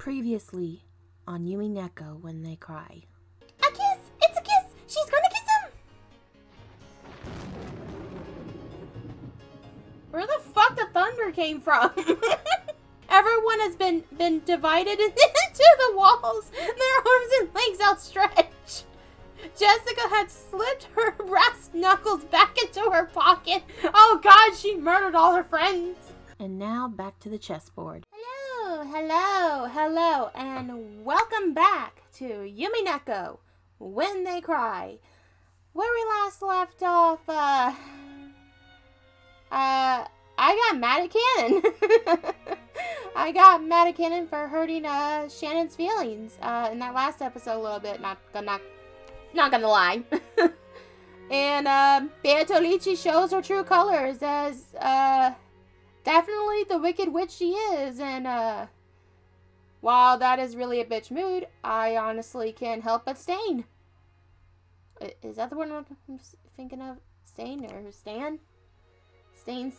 Previously on Umineko when they cry. A kiss! It's a kiss! She's gonna kiss him! Where the fuck the thunder came from? Everyone has been divided into the walls, their arms and legs outstretched. Jessica had slipped her brass knuckles back into her pocket. Oh god, she murdered all her friends. And now back to the chessboard. Hello, and welcome back to Umineko When They Cry. Where we last left off, I got mad at Cannon. I got mad at Cannon for hurting, Shannon's feelings, in that last episode a little bit, not gonna lie. And, Beatolici shows her true colors as, definitely the wicked witch she is, and, while that is really a bitch mood, I honestly can't help but stain. Is that the word I'm thinking of? Stain or stan? Stan.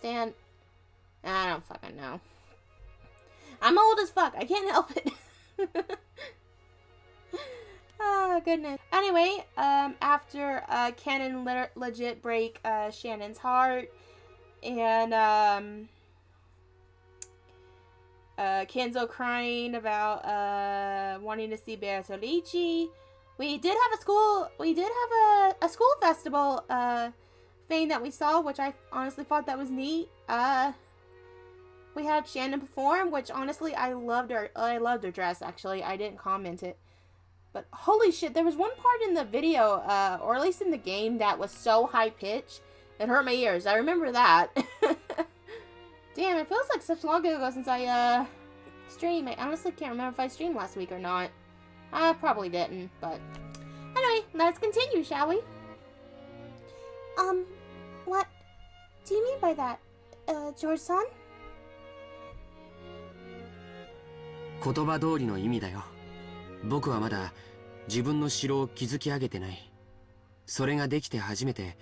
I don't fucking know. I'm old as fuck. I can't help it. Oh, goodness. Anyway, after Cannon legit break Shannon's heart, and Kenzo crying about wanting to see Beatolici. We did have a school festival thing that we saw, which I honestly thought that was neat. We had Shannon perform, which honestly I loved her dress. Actually, I didn't comment it, but holy shit, there was one part in the video, or at least in the game, that was so high pitched it hurt my ears. I remember that. Damn, it feels like such long ago since I streamed. I honestly can't remember if I streamed last week or not. I probably didn't, but anyway, let's continue, shall we? What do you mean by that, George-san? 言葉通りの意味だよ。僕はまだ自分の城を築き上げてない。それができて初めて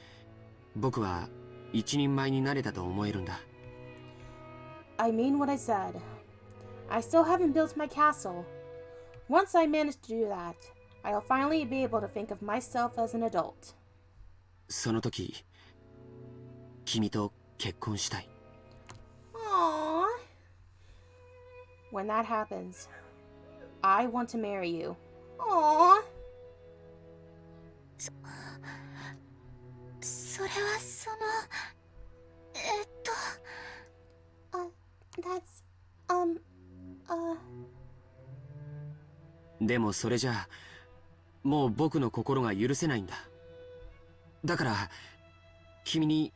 僕は一人前になれたと思えるんだ。I mean what I said. I still haven't built my castle. Once I manage to do that, I'll finally be able to think of myself as an adult. その時、君と結婚したい。Aww. When that happens, I want to marry you. Aww. それはそのThat's, でもそれじゃあ、もう僕の心が許せないんだ。だから、君に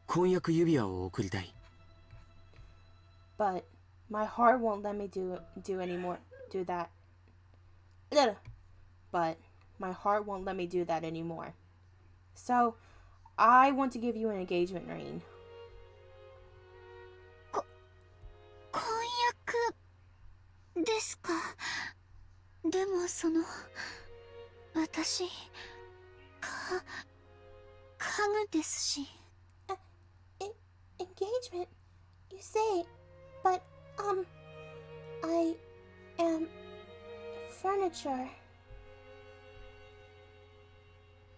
婚約指輪を贈りたい。But my heart won't let me do that. But my heart won't let me do that anymore. So, I want to give you an engagement ring. 婚約ですか。でもその私家具ですし。Engagement, you say, but I am furniture.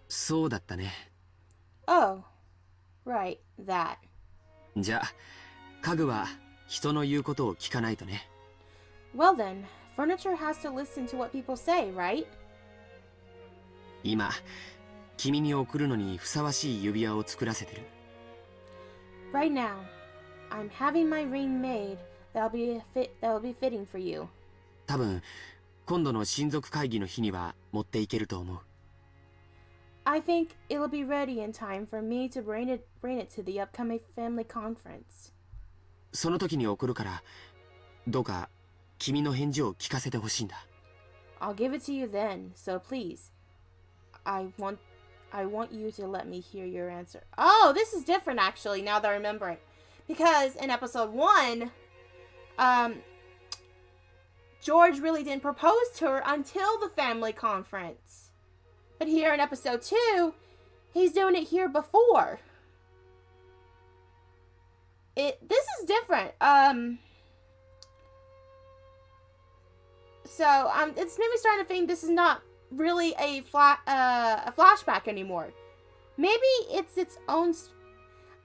そうだったね。Oh, right, that. じゃあ、家具は人の言うことを聞かないとね。Well then, furniture has to listen to what people say, right? 今、君に贈るのにふさわしい指輪を作らせてる。Right now, I'm having my ring made that'll be fitting for you. 多分、今度の親族会議の日には持っていけると思う。I think it'll be ready in time for me to bring it to the upcoming family conference. その時に送るから、どうか君の返事を聞かせてほしいんだ。I'll give it to you then, so please. I want you to let me hear your answer. Oh, this is different actually, now that I remember it. Because in episode 1, George really didn't propose to her until the family conference. But here in episode 2, he's doing it here before. This is different. So it's maybe starting to think this is not really a flashback anymore. Maybe it's its own. As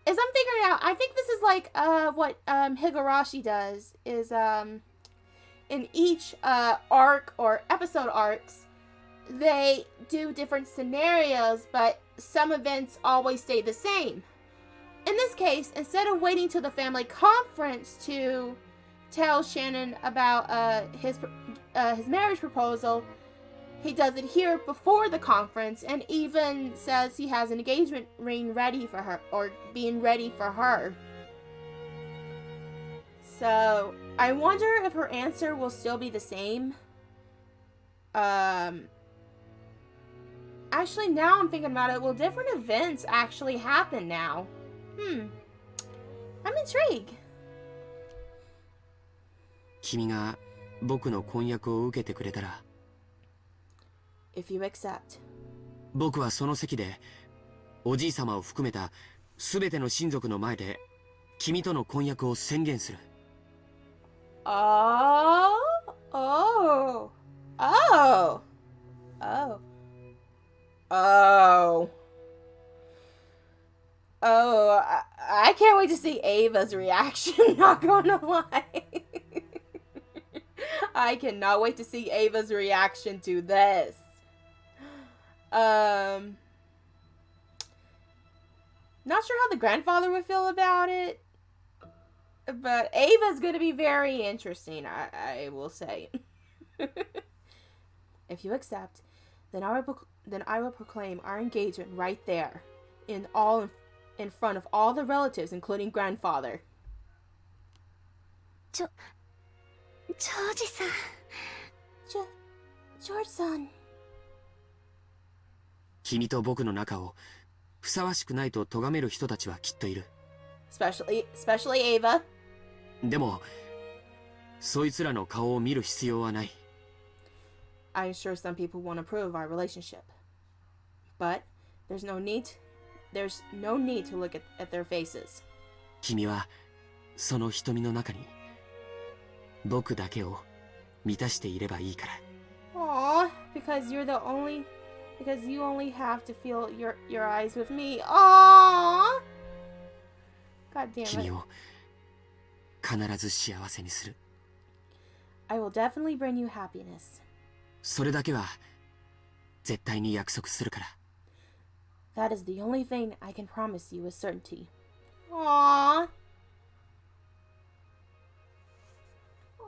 I'm figuring out, I think this is like what Higurashi does is in each arc or episode arcs, they do different scenarios, but some events always stay the same. In this case, instead of waiting till the family conference to tell Shannon about his marriage proposal, he does it here before the conference, and even says he has an engagement ring ready for her, or being ready for her. So, I wonder if her answer will still be the same. Actually, now I'm thinking about it, will different events actually happen now? I'm intrigued. 君が僕の婚約を受けてくれたら、 If you accept. 僕はその席でおじい様を含めたすべての親族の前で君との婚約を宣言する。Oh, I can't wait to see Ava's reaction, not gonna lie. I cannot wait to see Ava's reaction to this. Not sure how the grandfather would feel about it, but Ava's gonna be very interesting, I will say. If you accept, then I will proclaim our engagement right there, in front of all the relatives, including grandfather. ジョージさん。ジョージさん。君と僕の仲をふさわしくないと咎める人たちはきっといる。Especially Ava. でも、そいつらの顔を見る必要はない。I'm sure some people won't approve our relationship. But there's no need to look at their faces. 君はその瞳の中に僕だけを満たしていればいいから。Aww, because you only have to fill your eyes with me. Aww. God damn it. 君を必ず幸せにする。I will definitely bring you happiness. それだけは絶対に約束するから。That is the only thing I can promise you with certainty. Aww.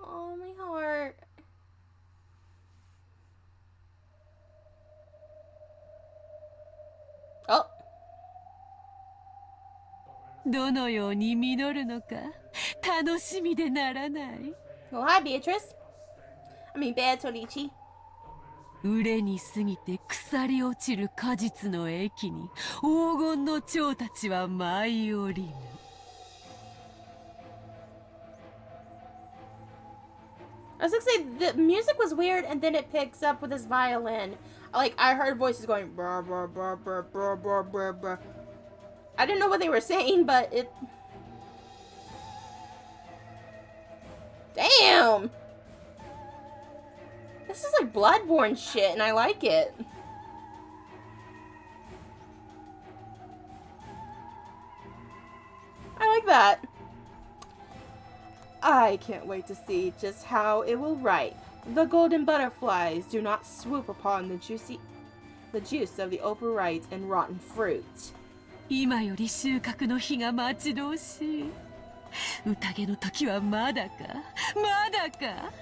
Oh, my heart. Oh. どのように実るのか楽しみでならない。 Oh, hi, Beatrice. Beatrice. 熟れに過ぎて腐り落ちる果実の駅に黄金の蝶たちは舞い降りぬ。I was gonna say, the music was weird, and then it picks up with this violin. Like, I heard voices going, brr, brr, brr, brr, brr, brr, brr, brr. I didn't know what they were saying, but it... Damn! This is like Bloodborne shit, and I like it. I like that. I can't wait to see just how it will ripe. The golden butterflies do not swoop upon the juice of the overripe and rotten fruit. 今より収穫の日が待ち遠しい。宴の時はまだか、まだか。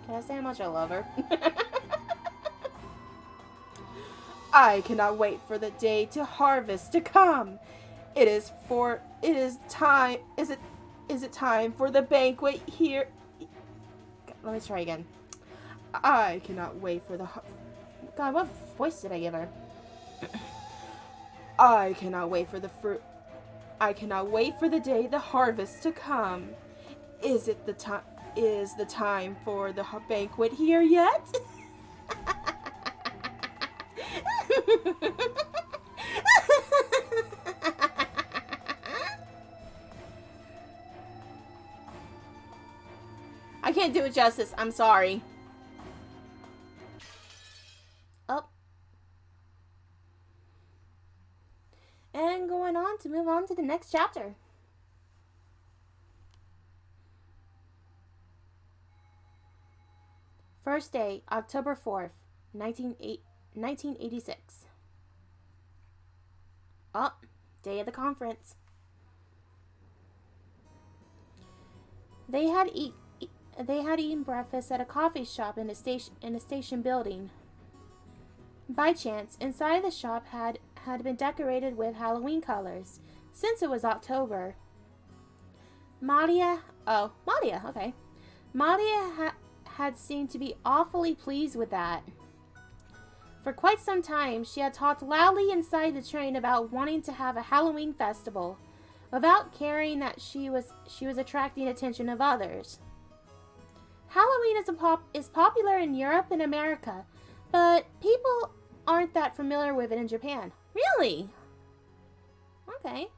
Can I say how much I love her? I cannot wait for the day to harvest to come. Is it time for the banquet here? Let me try again. I cannot wait for the God, what voice did I give her? I cannot wait for the fruit. I cannot wait for the day the harvest to come. Is the time for the banquet here yet? I can't do it justice. I'm sorry. Oh. And going on to move on to the next chapter. First day, October 4th, 1986. Oh, day of the conference. They had eaten breakfast at a coffee shop in a station building. By chance, inside the shop had been decorated with Halloween colors, since it was October. Maria, okay. Maria had seemed to be awfully pleased with that. For quite some time, she had talked loudly inside the train about wanting to have a Halloween festival, without caring that she was attracting attention of others. Halloween is popular in Europe and America, but people aren't that familiar with it in Japan. Really? Okay.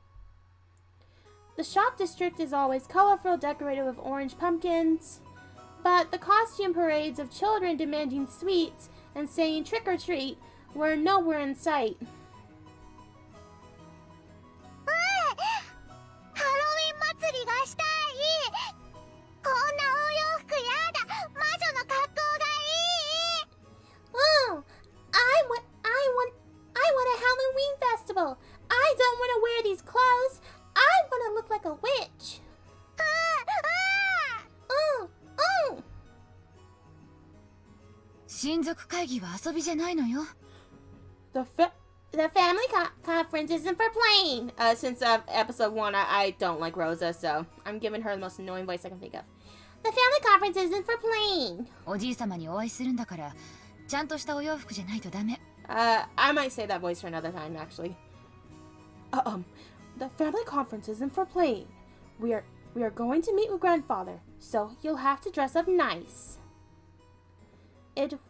The shop district is always colorful, decorated with orange pumpkins, but the costume parades of children demanding sweets and saying trick or treat were nowhere in sight. Oh, I want a Halloween festival. I don't want to wear these clothes. I want to look like a witch. Oh. 親族会議は遊びじゃないのよ。 The family conference isn't for playing. Since episode 1, I don't like Rosa, so I'm giving her the most annoying voice I can think of. The family conference isn't for playing. おじい様にお会いするんだから、ちゃんとしたお洋服じゃないとダメ。I might say that voice for another time, actually. The family conference isn't for playing. We are going to meet with grandfather, so you'll have to dress up nice. While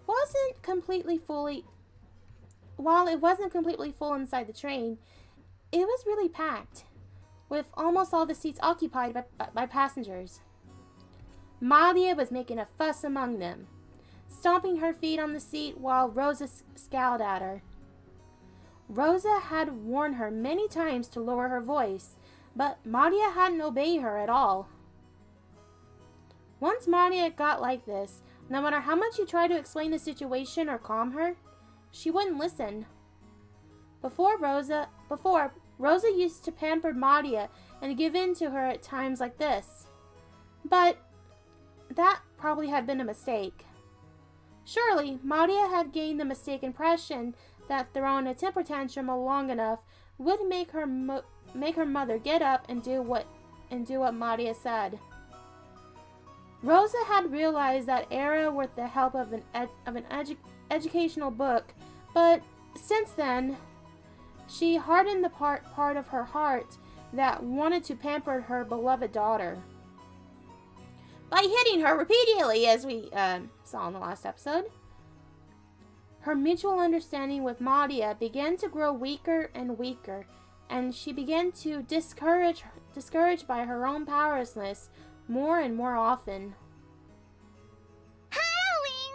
it wasn't completely full inside the train, it was really packed, with almost all the seats occupied by passengers. Maria was making a fuss among them, stomping her feet on the seat while Rosa scowled at her. Rosa had warned her many times to lower her voice, but Maria hadn't obeyed her at all. Once Maria got like this, no matter how much you tried to explain the situation or calm her, she wouldn't listen. Before, Rosa used to pamper Maria and give in to her at times like this. But that probably had been a mistake. Surely, Maria had gained the mistaken impression that throwing a temper tantrum long enough would make her mother get up and do what Maria said. Rosa had realized that era with the help of an educational book, but since then, she hardened the part of her heart that wanted to pamper her beloved daughter by hitting her repeatedly, as we saw in the last episode. Her mutual understanding with Maria began to grow weaker and weaker, and she began to discouraged by her own powerlessness more and more often. Halloween!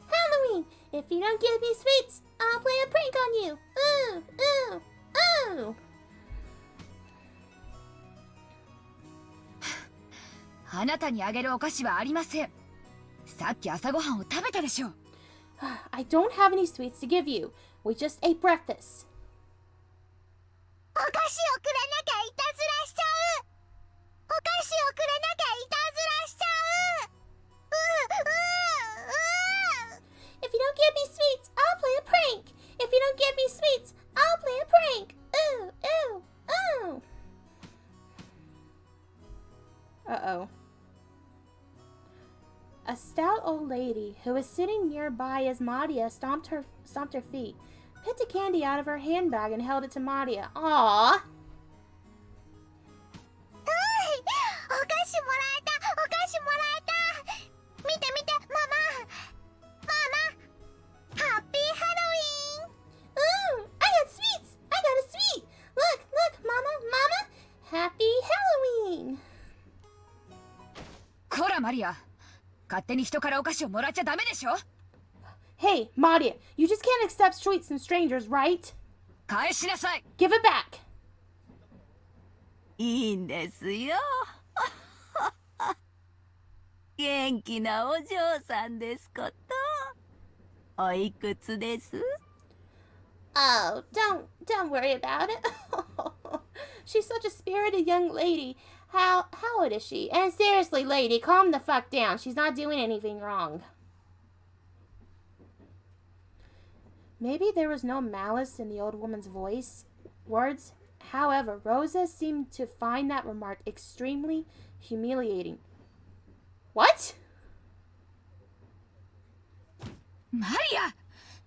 Halloween! If you don't give me sweets, I'll play a prank on you! Ooh! Ooh! Ooh! あなたにあげるお菓子はありません。さっき朝ごはんを食べたでしょ。I don't have any sweets to give you. We just ate breakfast. お菓子をくれなきゃいたずらしちゃう。お菓子をくれなきゃいたずらしちゃう。If you don't give me sweets, I'll play a prank. If you don't give me sweets, I'll play a prank. Ooh, ooh, ooh. Uh-oh. A stout old lady who was sitting nearby as Maria stomped her feet, picked a candy out of her handbag and held it to Maria. Aww. お菓子もらえた。お菓子もらえた。見て見て、ママ。ママ。ハッピーハロウィーン。こらマリア、勝手に人からお菓子をもらっちゃダメでしょ。 Hey, Maria, you just can't accept sweets from strangers, right? 返しなさい。 Give it back. いいんですよ。元気なお嬢さんですこと。おいくつです？ Oh, don't worry about it. She's such a spirited young lady. How old is she? And seriously, lady, calm the fuck down. She's not doing anything wrong. Maybe there was no malice in the old woman's words. However, Rosa seemed to find that remark extremely humiliating. What? マリア、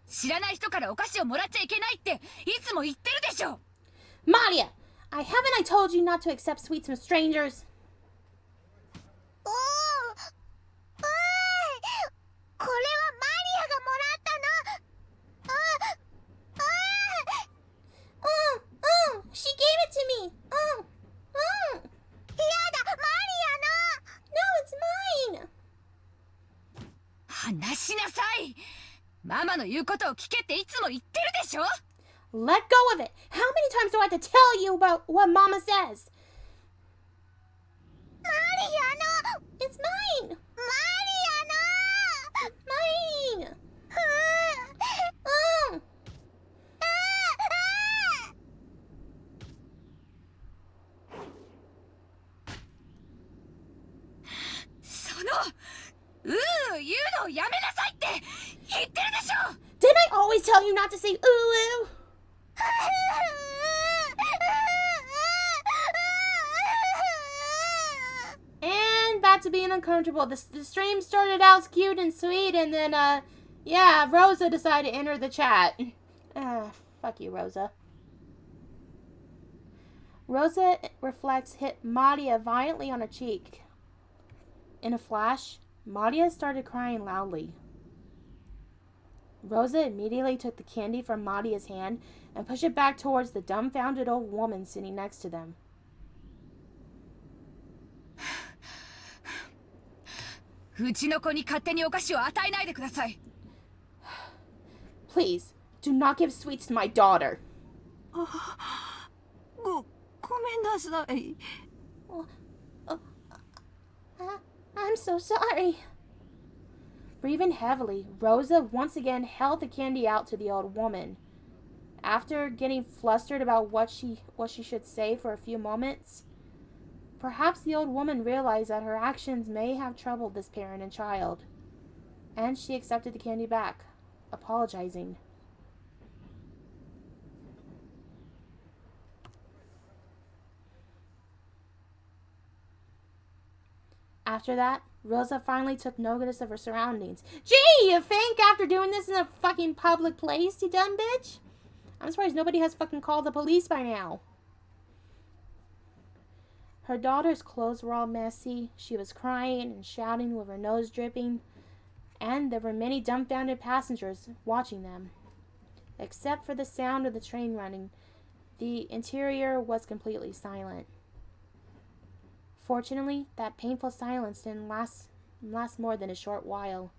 知らない人からお菓子をもらっちゃいけないっていつも言ってるでしょ。 Maria, haven't I told you not to accept sweets from strangers? おー、これはマリアがもらったの。She gave it to me. やだ、マリアの。 No, it's mine. 話しなさい。ママの言うことを聞けっていつも言ってるでしょ。 Let go of it. How many times do I have to tell you about what Mama says? マリアの。 It's mine. マリアの。 Mine. その言うのをやめなさいって言ってるでしょ。 Didn't I always tell you not to say ooh ooh? And back to being uncomfortable. The stream started out cute and sweet, and then, yeah, Rosa decided to enter the chat. Fuck you, Rosa. Rosa reflects hit Maria violently on her cheek. In a flash, Maria started crying loudly. Rosa immediately took the candy from Maria's hand and pushed it back towards the dumbfounded old woman sitting next to them. うちの子に勝手にお菓子を与えないでください。 Please, do not give sweets to my daughter. ごめんなさい。 I'm so sorry. Breathing heavily, Rosa once again held the candy out to the old woman. After getting flustered about what she should say for a few moments, perhaps the old woman realized that her actions may have troubled this parent and child, and she accepted the candy back, apologizing. After that, Rosa finally took notice of her surroundings. Gee, you think after doing this in a fucking public place, you dumb bitch? I'm surprised nobody has fucking called the police by now. Her daughter's clothes were all messy. She was crying and shouting with her nose dripping. And there were many dumbfounded passengers watching them. Except for the sound of the train running, the interior was completely silent. Fortunately, that painful silence didn't last more than a short while.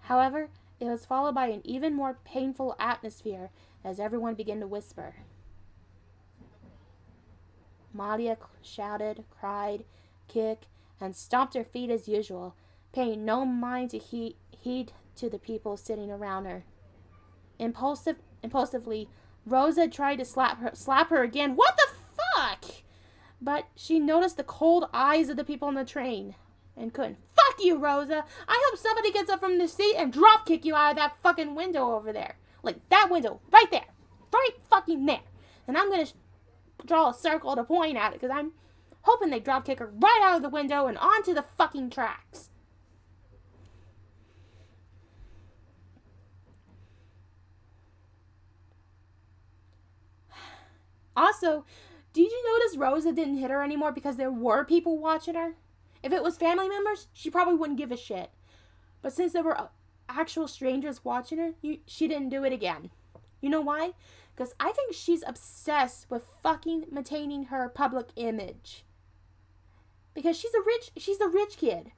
However, it was followed by an even more painful atmosphere as everyone began to whisper. Maria shouted, cried, kicked, and stomped her feet as usual, paying no mind to heed to the people sitting around her. Impulsively, Rosa tried to slap her again. What the fuck? But she noticed the cold eyes of the people on the train and couldn't. Fuck you, Rosa! I hope somebody gets up from the seat and drop kick you out of that fucking window over there. Like that window, right there. Right fucking there. And I'm gonna draw a circle to point at it because I'm hoping they drop kick her right out of the window and onto the fucking tracks. Also, did you notice Rosa didn't hit her anymore because there were people watching her? If it was family members, she probably wouldn't give a shit. But since there were actual strangers watching her, she didn't do it again. You know why? Because I think she's obsessed with fucking maintaining her public image. Because she's a rich kid.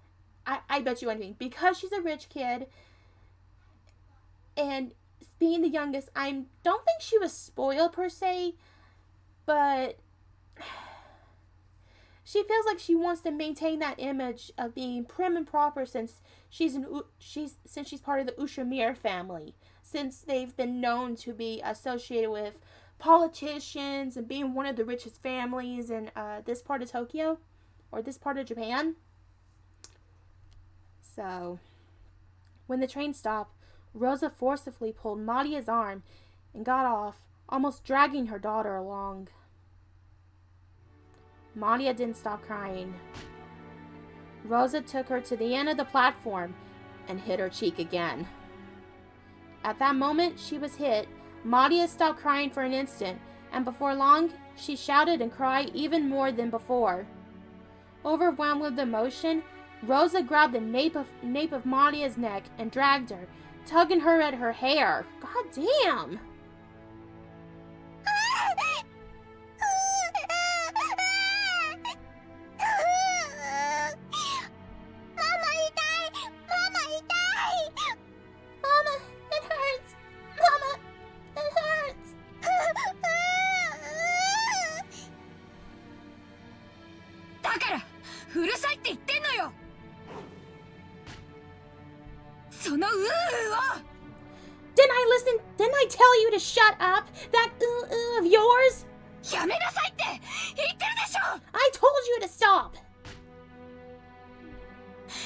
I bet you anything. Because she's a rich kid, and being the youngest, I don't think she was spoiled per se, but she feels like she wants to maintain that image of being prim and proper since she's part of the Ushiromiya family, since they've been known to be associated with politicians and being one of the richest families in this part of Tokyo, or this part of Japan. So, when the train stopped, Rosa forcibly pulled Madia's arm and got off, almost dragging her daughter along. Madia didn't stop crying. Rosa took her to the end of the platform and hit her cheek again. At that moment she was hit, Madia stopped crying for an instant, and before long, she shouted and cried even more than before. Overwhelmed with emotion, Rosa grabbed the nape of Madia's neck and dragged her, tugging her at her hair. God damn! Mama, it hurts! Mama, it hurts! だからうるさいって言ってんのよ。そのうーを Didn't I tell you to shut up? That of yours? やめなさいって言ってるでしょ。 I told you to stop!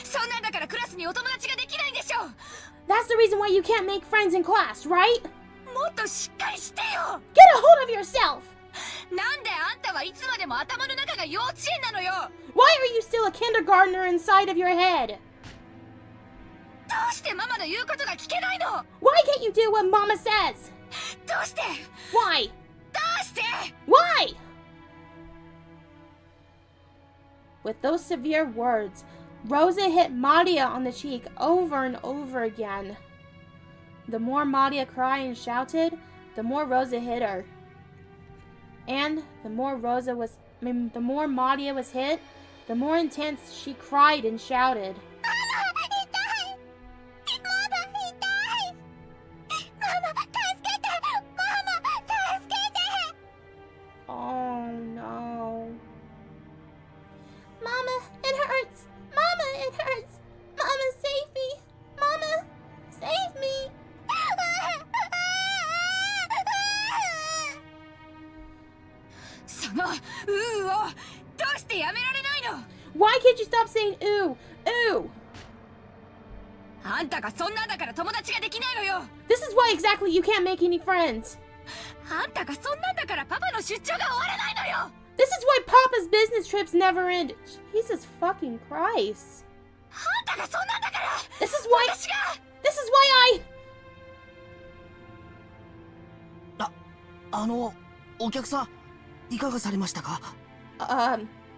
そんなんだからクラスにお友達ができないんでしょ。 That's the reason why you can't make friends in class, right? もっとしっかりしてよ。 Get a hold of yourself! なんであんたはいつまでも頭の中が幼稚園なのよ。 Why are you still a kindergartner inside of your head? どうしてママの言うことが聞けないの。 Why can't you do what Mama says? どうして Why? どうして Why? With those severe words, Rosa hit Madia on the cheek over and over again. The more Madia cried and shouted, the more Rosa hit her. And the more Madia was hit, the more intense she cried and shouted. Oh no. Mama, it hurts! Mama, it hurts! Mama, save me! Mama, save me! そのうーをどうしてやめられないの。 Why can't you stop saying ooh? Ooh! あんたがそんなんだから友達ができないのよ。 This is why exactly you can't make any friends. あんたがそんなんだからパパの出張が終わらないのよ。 This is why Papa's business trips never end. Jesus fucking Christ. あんたがそんなんだから This is why 私が This is why お客さん、いかがされましたか？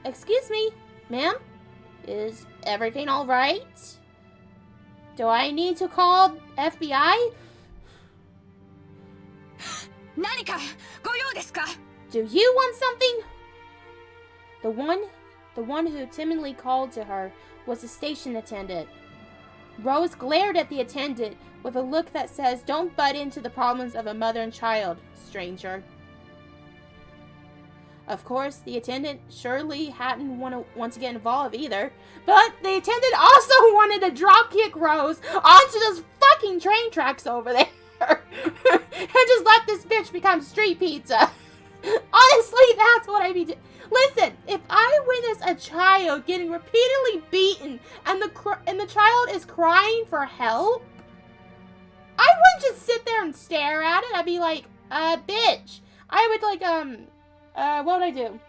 excuse me, ma'am? Is everything alright? Do I need to call FBI? 何かご用ですか。 Do you want something? The one who timidly called to her was the station attendant. Rose glared at the attendant with a look that says, "Don't butt into the problems of a mother and child, stranger." Of course, the attendant surely hadn't want to get involved either, but the attendant also wanted to dropkick Rose onto those fucking train tracks over there and just let this bitch become street pizza. Honestly, that's what I'd be doing. Listen, if I witness a child getting repeatedly beaten and the child is crying for help, I wouldn't just sit there and stare at it. I'd be like, bitch. I would what would I do?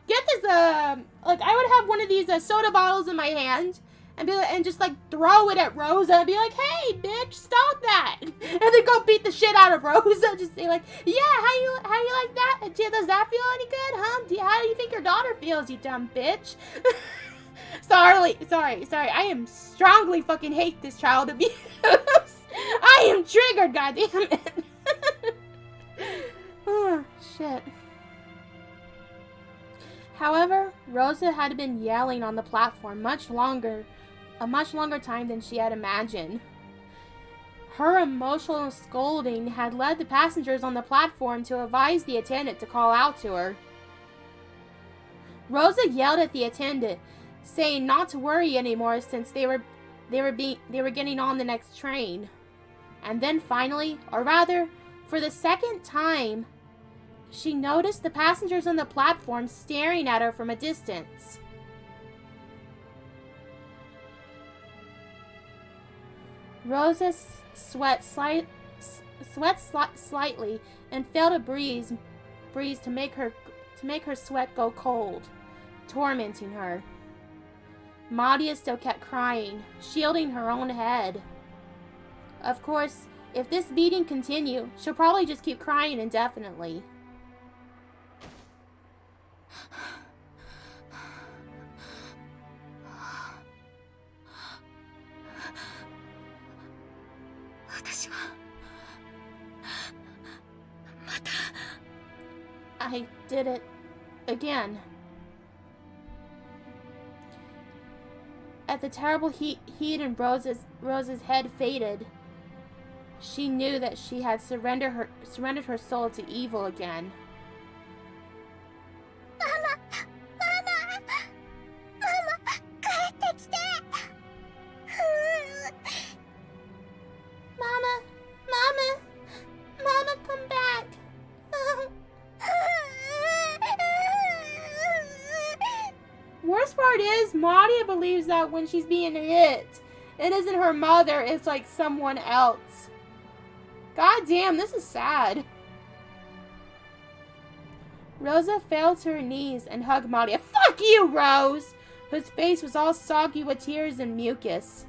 Get this, I would have one of these soda bottles in my hand and just throw it at Rosa and be like, "Hey, bitch, stop that!" And then go beat the shit out of Rosa. Just say like, "Yeah, how you like that? Does that feel any good, huh? How do you think your daughter feels, you dumb bitch?" Sorry. I am strongly fucking hate this child abuse. I am triggered, goddammit. Oh, shit. However, Rosa had been yelling on the platform a much longer time than she had imagined. Her emotional scolding had led the passengers on the platform to advise the attendant to call out to her. Rosa yelled at the attendant, saying not to worry anymore since they were getting on the next train. And then finally, or rather, for the second time, she noticed the passengers on the platform staring at her from a distance. Rosa sweat slightly and felt a breeze to make her sweat go cold, tormenting her. Madia still kept crying, shielding her own head. Of course, if this beating continues, she'll probably just keep crying indefinitely. I did it again. As the terrible heat in Rosa's head faded, she knew that she had surrendered her soul to evil again. Mama, come back. Worst part is, Madia believes that when she's being hit, it isn't her mother, it's like someone else. God damn, this is sad. Rosa fell to her knees and hugged Madia. Fuck you, Rose! Whose face was all soggy with tears and mucus.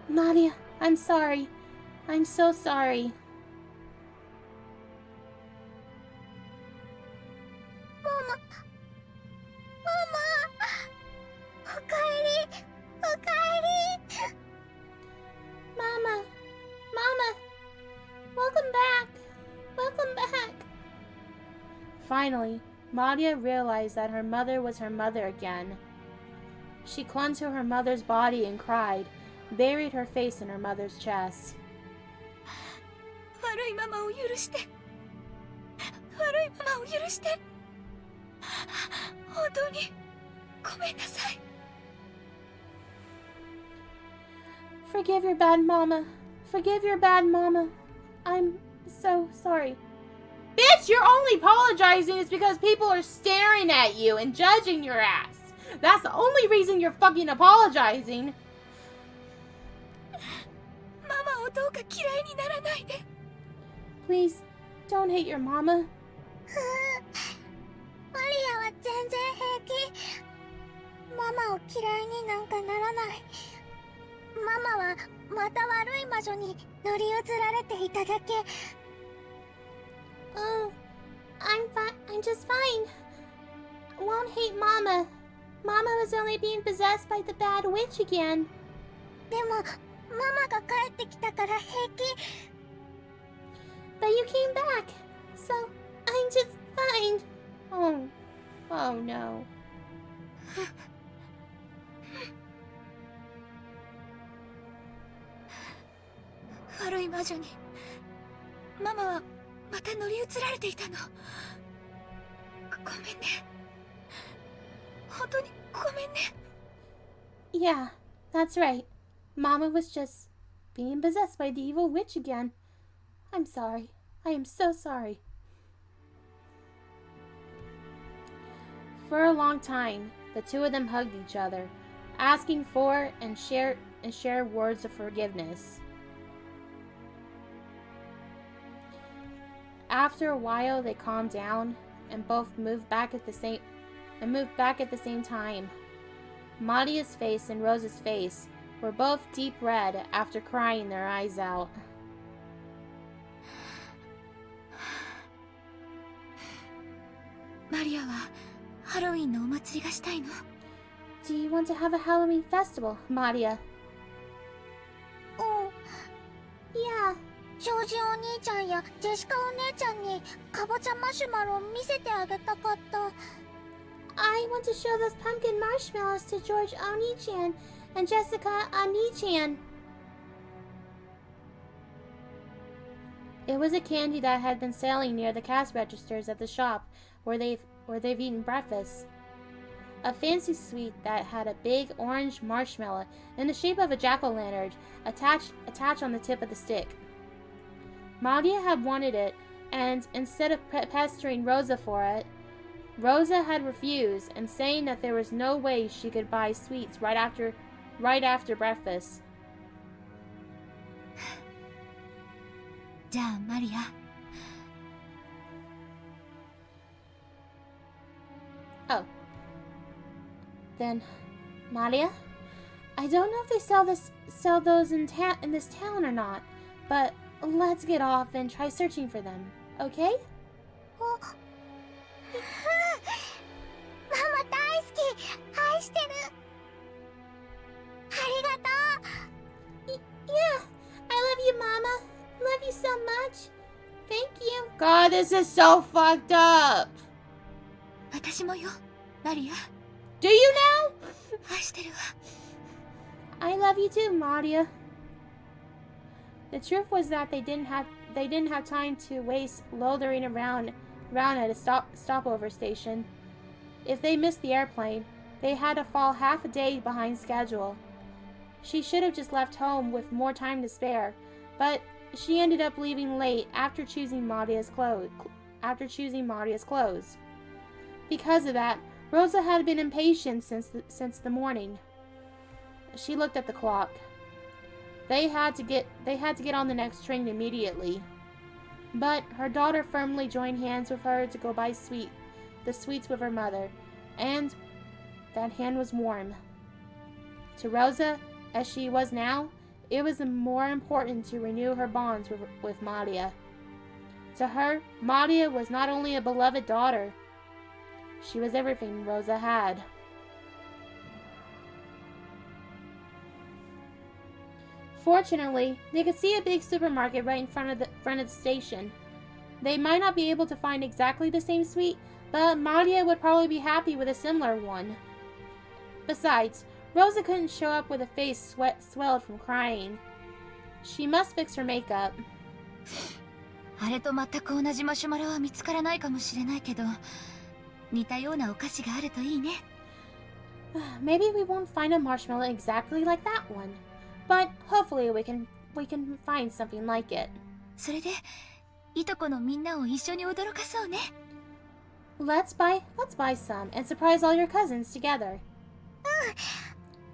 Madia, I'm sorry. I'm so sorry. Mama. Mama. Welcome back. Finally, Madia realized that her mother was her mother again. She clung to her mother's body and cried, buried her face in her mother's chest. Forgive your bad mama. I'm so sorry. Bitch, you're only apologizing is because people are staring at you and judging your ass. That's the only reason you're fucking apologizing. Please, don't hate your mama. マリアは全然平気。ママを嫌いになんかならない。ママはまた悪い魔女に乗り移られていただけ。Oh, I'm just fine. Won't hate Mama. Mama was only being possessed by the bad witch again. でも、ママが帰ってきたから平気。But you came back, so I'm just fine. Oh no. 悪い魔女にママはまた乗り移られていたの。ごめんね。本当にごめんね。Yeah, that's right. Mama was just being possessed by the evil witch again. I'm sorry. I am so sorry. For a long time, the two of them hugged each other, asking for and share words of forgiveness. After a while, they calmed down and both moved back at the same time. Madia's face and Rosa's face were both deep red after crying their eyes out. Maria はハロウィンのお祭りがしたいの。 Do you want to have a Halloween festival, Madia? おお兄ちゃんやジェシカお姉ちゃんにかぼちゃマシュマロを見せてあげたかった。I want to show those pumpkin marshmallows to George Oni-chan and Jessica Oni-chan. It was a candy that had been selling near the cash registers at the shop where they've eaten breakfast. A fancy sweet that had a big orange marshmallow in the shape of a jack-o'-lantern attached on the tip of the stick. Maria had wanted it, and instead of pestering Rosa for it, Rosa had refused and saying that there was no way she could buy sweets right after breakfast. じゃあマリア。Oh. Then, Maria, I don't know if they sell those in this town or not, but let's get off and try searching for them, okay? ママ大好き。愛してる。ありがとう。Yeah, I love you, Mama. Love you so much. Thank you. God, this is so fucked up. 私もよ、マリア。 Do you now? 愛してるわ。 I love you too, Maria. The truth was that they didn't have time to waste loitering around at a stopover station. If they missed the airplane, they had to fall half a day behind schedule. She should have just left home with more time to spare, but she ended up leaving late after choosing Maria's clothes. Because of that, Rosa had been impatient since the morning. She looked at the clock. They had to get on the next train immediately. But her daughter firmly joined hands with her to go buy the sweets with her mother, and that hand was warm. To Rosa, as she was now, it was more important to renew her bonds with Maria. To her, Maria was not only a beloved daughter, she was everything Rosa had. Fortunately, they could see a big supermarket right in front of the station. They might not be able to find exactly the same sweet, but Maria would probably be happy with a similar one. Besides, Rosa couldn't show up with a face swelled from crying. She must fix her makeup. あれと全く同じマシュマロは見つからないかもしれないけど、似たようなお菓子があるといいね。Maybe we won't find a marshmallow exactly like that one, but hopefully we can find something like it. それで、いとこのみんなを一緒に驚かそうね。Let's buy some and surprise all your cousins together.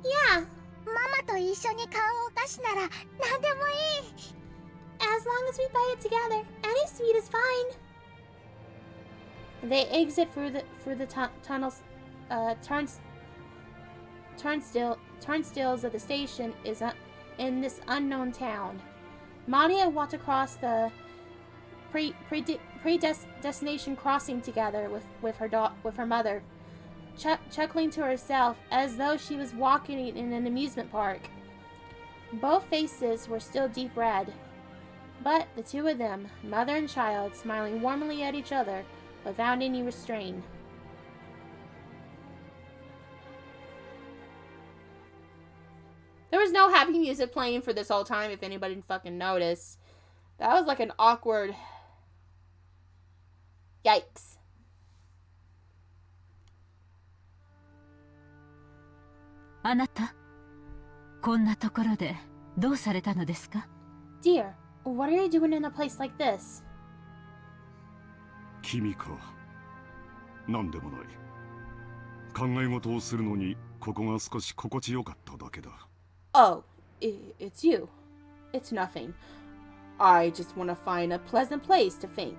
Yeah. ママと一緒に買うお菓子なら何でもいい。As long as we buy it together, any sweet is fine. They exit through the tunnels, turnstiles of the station in this unknown town. Maria walked across the predestination crossing together with her mother, chuckling to herself as though she was walking in an amusement park. Both faces were still deep red, but the two of them, mother and child, smiling warmly at each other without any restraint. There was no happy music playing for this whole time, if anybody fucking noticed. That was like an awkward... Yikes. あなた、こんなところでどうされたのですか? Dear, what are you doing in a place like this? 君か。なんでもない。考え事をするのにここが少し心地よかっただけだ。Oh, it's you. It's nothing. I just want to find a pleasant place to think.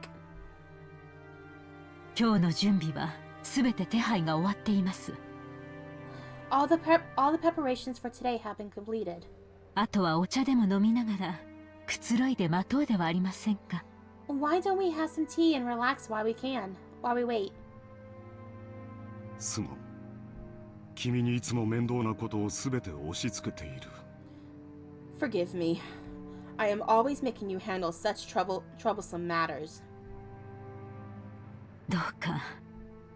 今日の準備はすべて手配が終わっています。All the preparations for today have been completed. あとはお茶でも飲みながらくつろいで待とうではありませんか。Why don't we have some tea and relax while we wait? すまん。君にいつも面倒なことをすべて押し付けている。Forgive me. I am always making you handle such troublesome matters. どうか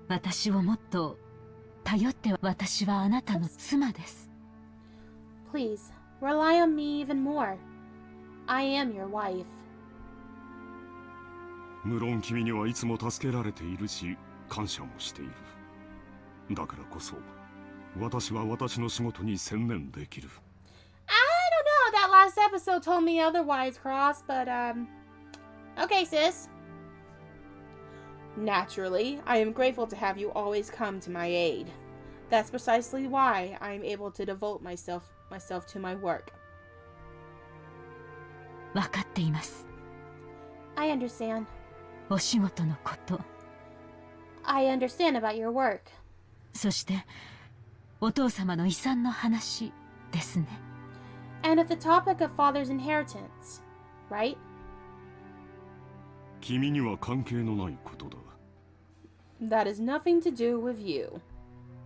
私をもっと頼って。私はあなたの妻です。 Please, rely on me even more. I am your wife. 無論君にはいつも助けられているし、感謝もしている。だからこそ、私は私の仕事に専念できる。I don't know, that last episode told me otherwise, Cross, but, okay, sis. Naturally, I am grateful to have you always come to my aid. That's precisely why I am able to devote myself to my work. 分かっています。 I understand. お仕事のこと、 I understand about your work. そしてお父様の遺産の話ですね。 And of the topic of father's inheritance, right? 君には関係のないことだ。 That is nothing to do with you.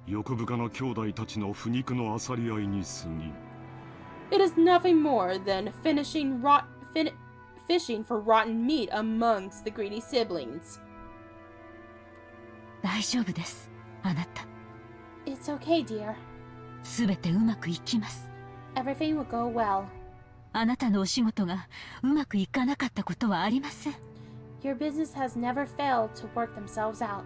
欲深な兄弟たちの腐肉の漁り合いに過ぎん。 It is nothing more than fishing for rotten meat amongst the greedy siblings. 大丈夫です、あなた。 It's okay, dear. すべてうまくいきます。 Everything will go well. あなたのお仕事がうまくいかなかったことはありません。 Your business has never failed to work themselves out.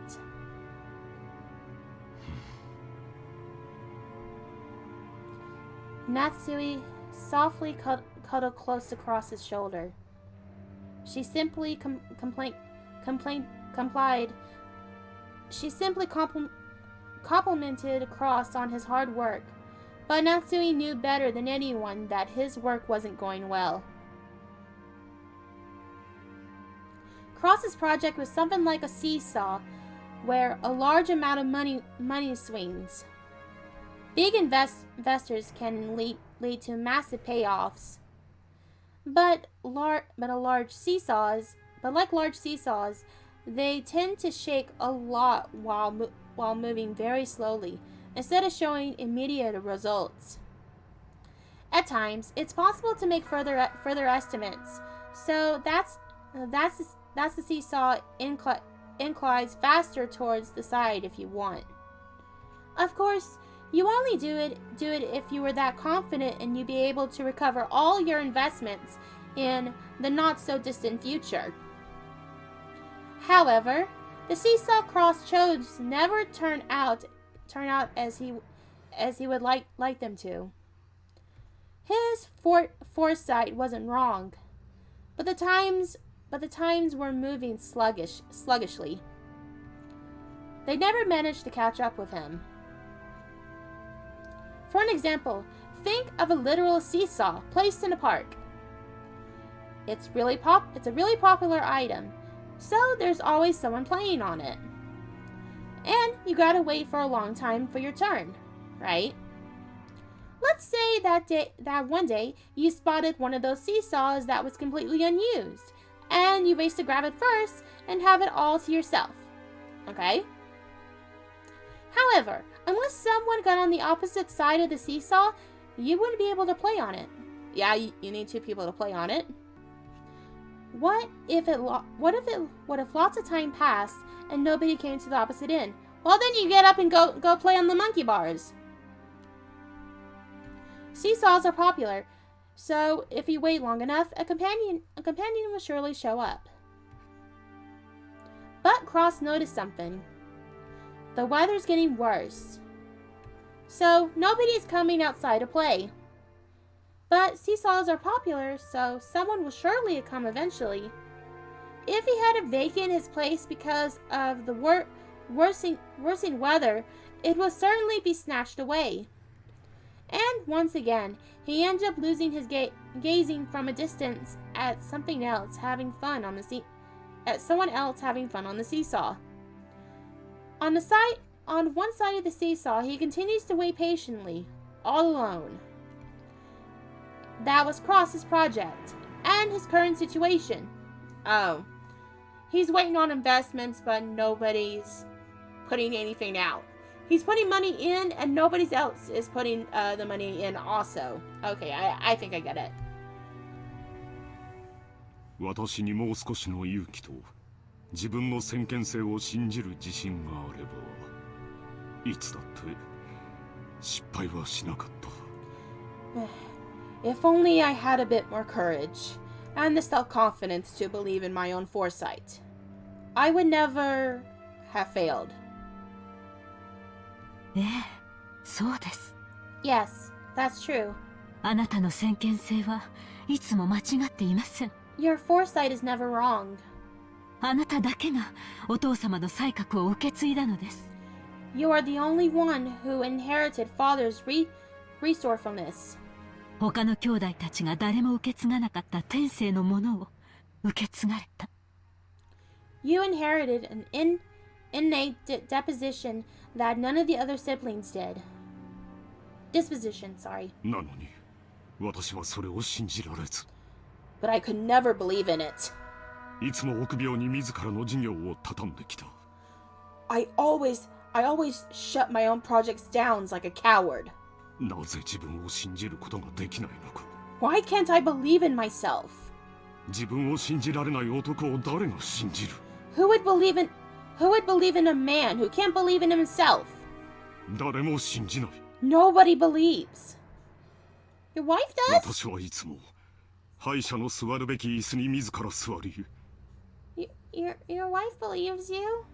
Natsui softly cuddled close across his shoulder. She simply complied. She simply complimented Cross on his hard work, but Natsui knew better than anyone that his work wasn't going well. Cross's project was something like a seesaw, where a large amount of money swings. Big investors can lead to massive payoffs, but large seesaws, they tend to shake a lot while moving very slowly, instead of showing immediate results. At times, it's possible to make further estimates, so that's the seesaw inclines faster towards the side if you want. Of course, you only do it if you were that confident and you'd be able to recover all your investments in the not so distant future. However, the seesaw Cross chose never turn out as he would like them to. His foresight wasn't wrong, but the times were moving sluggishly. They never managed to catch up with him. For an example, think of a literal seesaw placed in a park. It's a really popular item, so there's always someone playing on it. And you gotta wait for a long time for your turn, right? Let's say that one day you spotted one of those seesaws that was completely unused, and you raced to grab it first and have it all to yourself. Okay? However, unless someone got on the opposite side of the seesaw, you wouldn't be able to play on it. Yeah, you need two people to play on it. What if lots of time passed and nobody came to the opposite end? Well, then you get up and go play on the monkey bars. Seesaws are popular, so if you wait long enough, a companion will surely show up. But Cross noticed something. The weather's getting worse, so nobody's coming outside to play. But seesaws are popular, so someone will surely come eventually. If he had to vacate his place because of the worsening weather, it will certainly be snatched away. And once again, he ended up losing his gazing from a distance at someone else having fun on the seesaw. On one side of the seesaw, he continues to wait patiently, all alone. That was Cross's project, and his current situation. Oh. He's waiting on investments, but nobody's putting anything out. He's putting money in, and nobody else is putting the money in also. Okay, I think I get it. 私にもう少しの勇気と自分の先見性を信じる自信があれば、いつだって失敗はしなかった。If only I had a bit more courage and the self-confidence to believe in my own foresight, I would never have failed. ええ、そうです。Yes, that's true. あなたの先見性はいつも間違っていません。Your foresight is never wrong. あなただけがお父様の才覚を受け継いだのです。You are the only one who inherited father's resourcefulness. 他の兄弟たちが誰も受け継がなかった天性のものを受け継がれた。You inherited an innate disposition that none of the other siblings did. Disposition, sorry. なのに、私はそれを信じられず。But I could never believe in it. いつも臆病に自らの事業を畳んできた。I always shut my own projects down like a coward. なぜ自分を信じることができないのか。Why can't I believe in myself? 自分を信じられない男を誰が信じる？ Who would believe in a man who can't believe in himself? 誰も信じない。Nobody believes. Your wife does? 私はいつも敗者の座るべき椅子に自ら座り。Your wife believes you?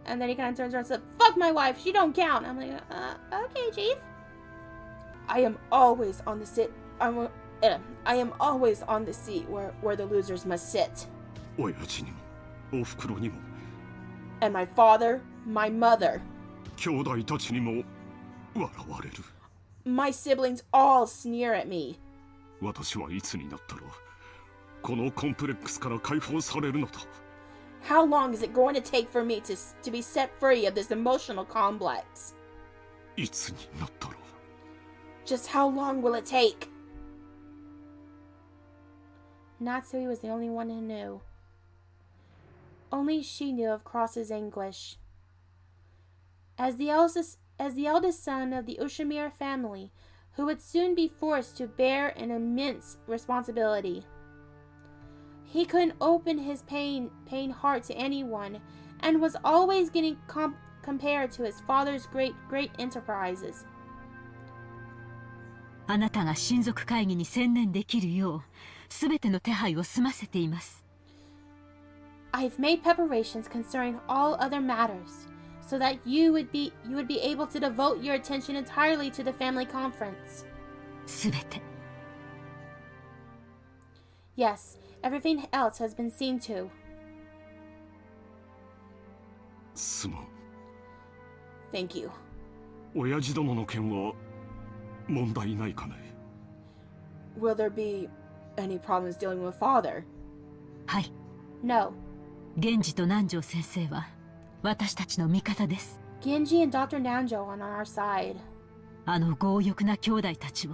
And then he kind of turns around and says, "Fuck my wife, she don't count." I'm like, okay, chief. I am always on the seat where the losers must sit. 親父にも、お袋にも。And my father, my mother. 兄弟たちにも笑われる。My siblings all sneer at me. 私はいつになったら、このコンプレックスから解放されるのだ。How long is it going to take for me to be set free of this emotional complex? いつになったら。Just how long will it take? Natsui was the only one who knew. Only she knew of Cross's anguish. As the eldest son of the Ushiromiya family, who would soon be forced to bear an immense responsibility. He couldn't open his pain heart to anyone, and was always getting compared to his father's great enterprises. あなたが親族会議に専念できるよう、すべての手配を済ませています。I've made preparations concerning all other matters, so that you would be able to devote your attention entirely to the family conference. すべて。Yes, everything else has been seen to. すまん。Thank you. 親父殿の件は問題ないかね。Will there be any problems dealing with father? はい。No. 源氏と南條先生は私たちの味方です。Genji and Dr. Nanjo on our side. あの強欲な兄弟たちを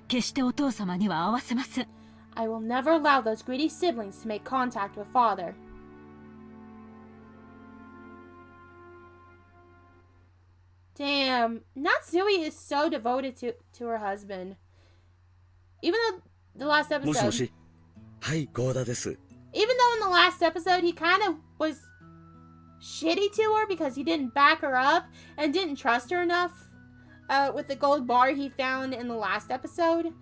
決してお父様には合わせません。I will never allow those greedy siblings to make contact with father. Damn, Natsui is so devoted to her husband. Even though the last episode... もしもし。はい、ゴーダです。Even though in the last episode he kind of was shitty to her because he didn't back her up and didn't trust her enough with the gold bar he found in the last episode.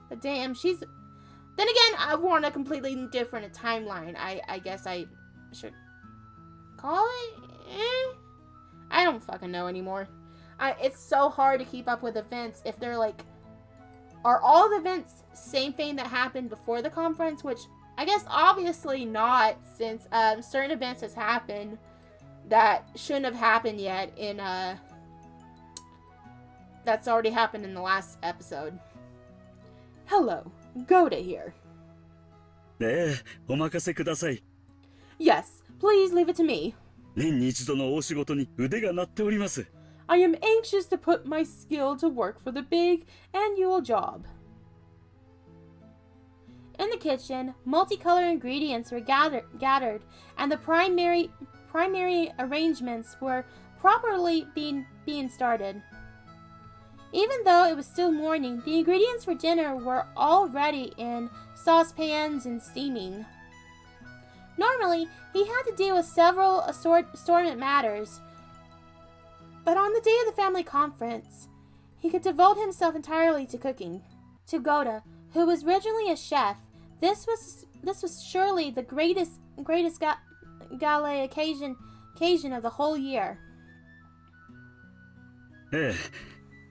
But damn, she's... Then again, we're on a completely different timeline. I guess I should call it? I don't fucking know anymore. It's so hard to keep up with events if they're like... Are all the events same thing that happened before the conference? Which, I guess obviously not, since certain events has happened that shouldn't have happened yet in, that's already happened in the last episode. Hello, Goda here. ねえ、お任せください。Yes, please leave it to me. 年に一度の大仕事に腕が鳴っております。I am anxious to put my skill to work for the big annual job. In the kitchen, multicolored ingredients were gathered, and the primary arrangements were properly being started. Even though it was still morning, the ingredients for dinner were already in saucepans and steaming. Normally, he had to deal with several assortment matters, but on the day of the family conference, he could devote himself entirely to cooking. To Goda, who was originally a chef, this was surely the greatest gala occasion of the whole year. ええ、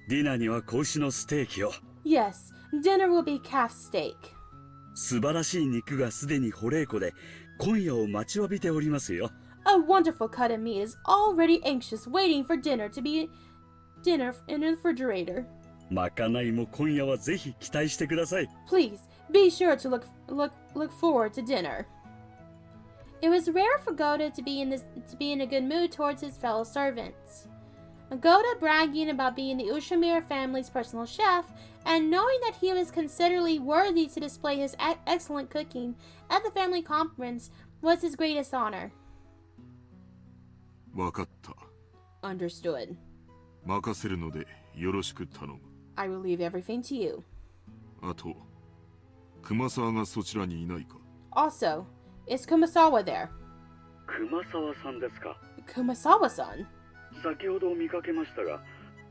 ディナーには子牛のステーキを。 Yes, dinner will be calf steak. 素晴らしい肉がすでに保冷庫で今夜を待ちわびておりますよ。 A wonderful cut of meat is already anxious, waiting for dinner to be dinner in the refrigerator. まかないも今夜はぜひ期待してください。 Please be sure to look forward to dinner. It was rare for Goda to be in a good mood towards his fellow servants. Goda bragging about being the Ushiromiya family's personal chef, and knowing that he was considerably worthy to display his excellent cooking at the family conference was his greatest honor. わかった。 Understood. 任せるのでよろしく頼む。 I will leave everything to you. あと、熊沢がそちらにいないか。 Also, is Kumasawa there? 熊沢さんですか。 Kumasawa-san? 先ほど見かけましたが、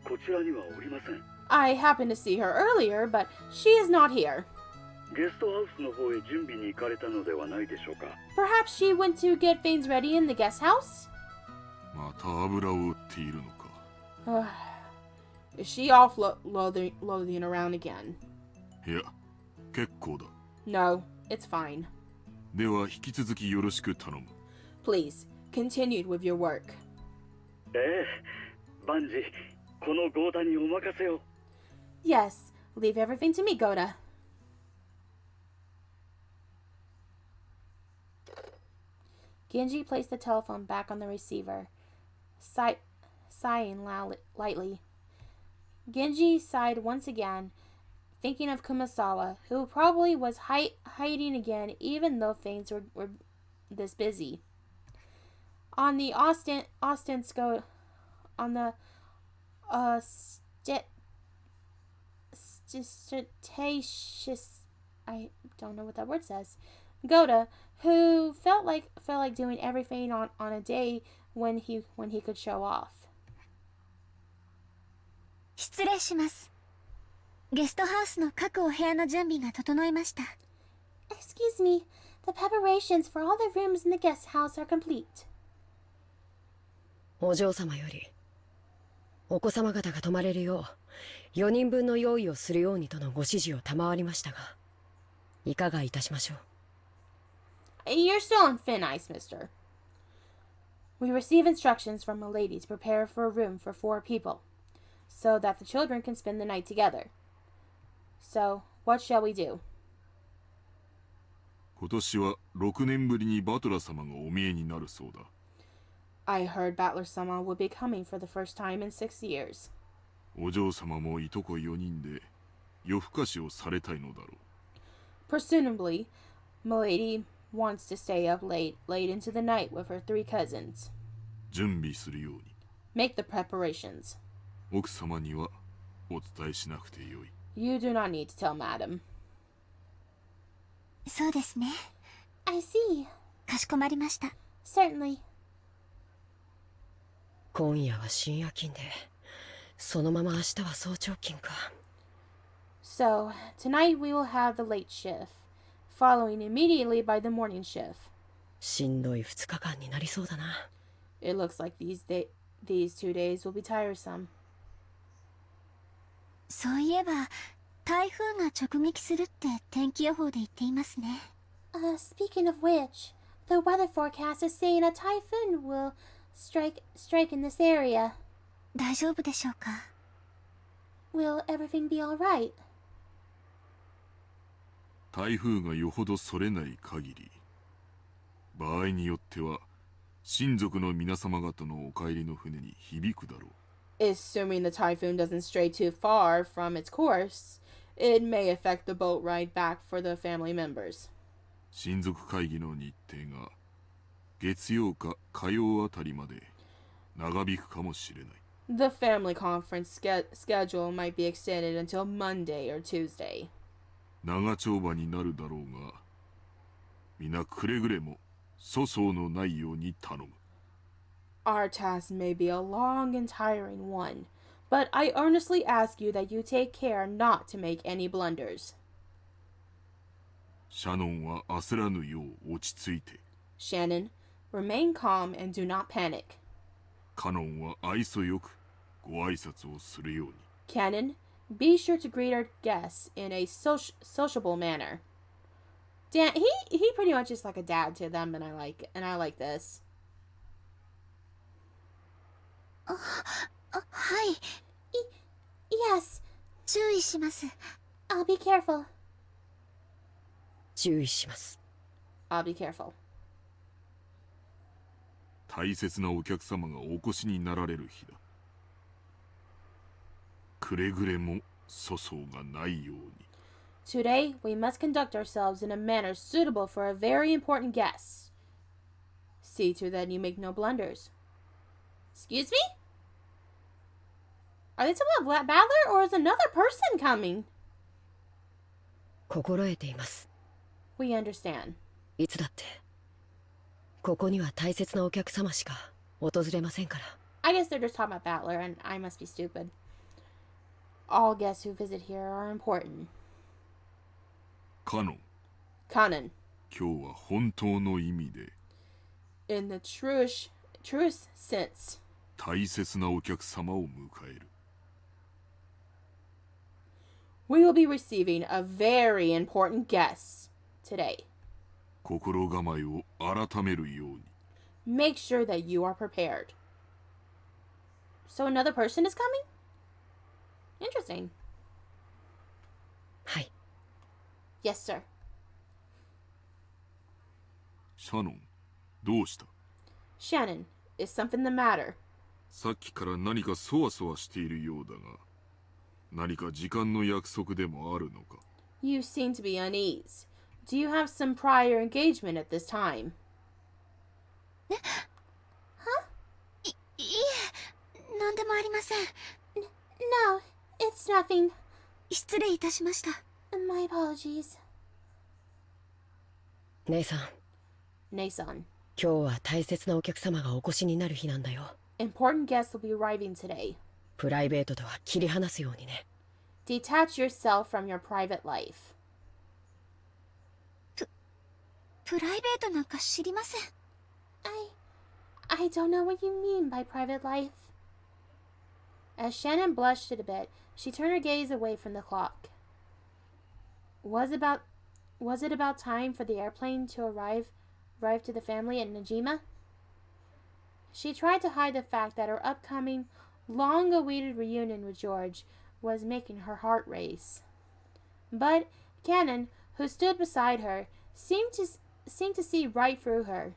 こちらにはおりません。 I happened to see her earlier, but she is not here. ゲストハウスの方へ準備に行かれたのではないでしょうか。 Perhaps she went to get things ready in the guest house? また油を売っているのか。Is she offloading around again? いや、結構だ。 No, it's fine. では引き続きよろしく頼む。 Please, continue with your work. ええ、万事、このゴーダにお任せを。 Yes, leave everything to me, Goda. Genji placed the telephone back on the receiver, sighing lightly. Genji sighed once again, thinking of Kumasawa, who probably was hiding again even though things were this busy. On the ostentatious, I don't know what that word says, Goda, who felt like doing everything on a day when he could show off. 失礼します。ゲストハウスの各お部屋の準備が整いました。Excuse me, the preparations for all the rooms in the guest house are complete. お嬢様よりお子様方が泊まれるよう4人分の用意をするようにとのご指示を賜りましたが、いかがいたしましょう。 You're still on thin ice, mister. We receive instructions from a lady to prepare for a room for 4 people, so that the children can spend the night together. So, what shall we do? 今年は6年ぶりにバトラー様がお見えになるそうだ。 I heard Battler-sama will be coming for the first time in 6 years. お嬢様もいとこ4人で夜更かしをされたいのだろう。 Presumably, Milady wants to stay up late into the night with her 3 cousins. 準備するように。 Make the preparations. 奥様にはお伝えしなくてよい。 You do not need to tell Madam. そうですね。 I see. かしこまりました。 Certainly. 今夜は深夜勤で、そのまま明日は早朝勤か。 So, tonight we will have the late shift, following immediately by the morning shift. しんどい2日間になりそうだな。 It looks like these 2 days will be tiresome. そういえば、台風が直撃するって天気予報で言っていますね。Speaking of which, the weather forecast is saying a typhoon will strike in this area. 大丈夫でしょうか。 Will everything be all right? 台風がよほどそれない限り、場合によっては親族の皆様方のお帰りの船に響くだろう。 Assuming the typhoon doesn't stray too far from its course, it may affect the boat ride back for the family members. 親族会議の日程が月曜か火曜あたりまで長引くかもしれない。The family conference schedule might be extended until Monday or Tuesday. 長丁場になるだろうが、皆くれぐれも粗相のないように頼む。Our task may be a long and tiring one, but I earnestly ask you that you take care not to make any blunders. シャノンは焦らぬよう落ち着いて。Shannon, remain calm and do not panic. カノンは愛想よくご挨拶をするように。Cannon, be sure to greet our guests in a sociable manner. Dan, he pretty much is like a dad to them, and I like this. はい。Yes. 注意します。I'll be careful. 注意します。I'll be careful. 大切なお客様がお越しになられる日だ。くれぐれも粗相がないように。Today, we must conduct ourselves in a manner suitable for a very important guest. See to that you make no blunders. Excuse me? Are they talking about Battler, or is another person coming? 心得ています。We understand. いつだって。ここには大切なお客様しか訪れませんから。I guess they're just talking about Battler, and I must be stupid. All guests who visit here are important. カノン。Kanon. 今日は本当の意味で。In the truest sense. 大切なお客様を迎える。We will be receiving a very important guest today. 心構えを改めるように。Make sure that you are prepared. So another person is coming? Interesting. はい。Yes, sir. シャノン、どうした？ Shannon, is something the matter? さっきから何かそわそわしているようだが、何か時間の約束でもあるのか？ You seem to be unease. Do you have some prior engagement at this time? いえ、なんでもありません。No, it's nothing. 失礼いたしました。My apologies. 姉さん、 Nason, 今日は大切なお客様がお越しになる日なんだよ。important guests will be arriving today. プライベートとは切り離すようにね。Detach yourself from your private life. プライベートなんか知りません。I don't know what you mean by private life. As Shannon blushed a bit, she turned her gaze away from the clock. Was it about time for the airplane to arrive to the family in Najima? She tried to hide the fact that her upcoming, long-awaited reunion with George was making her heart race. But Cannon, who stood beside her, seemed to see right through her.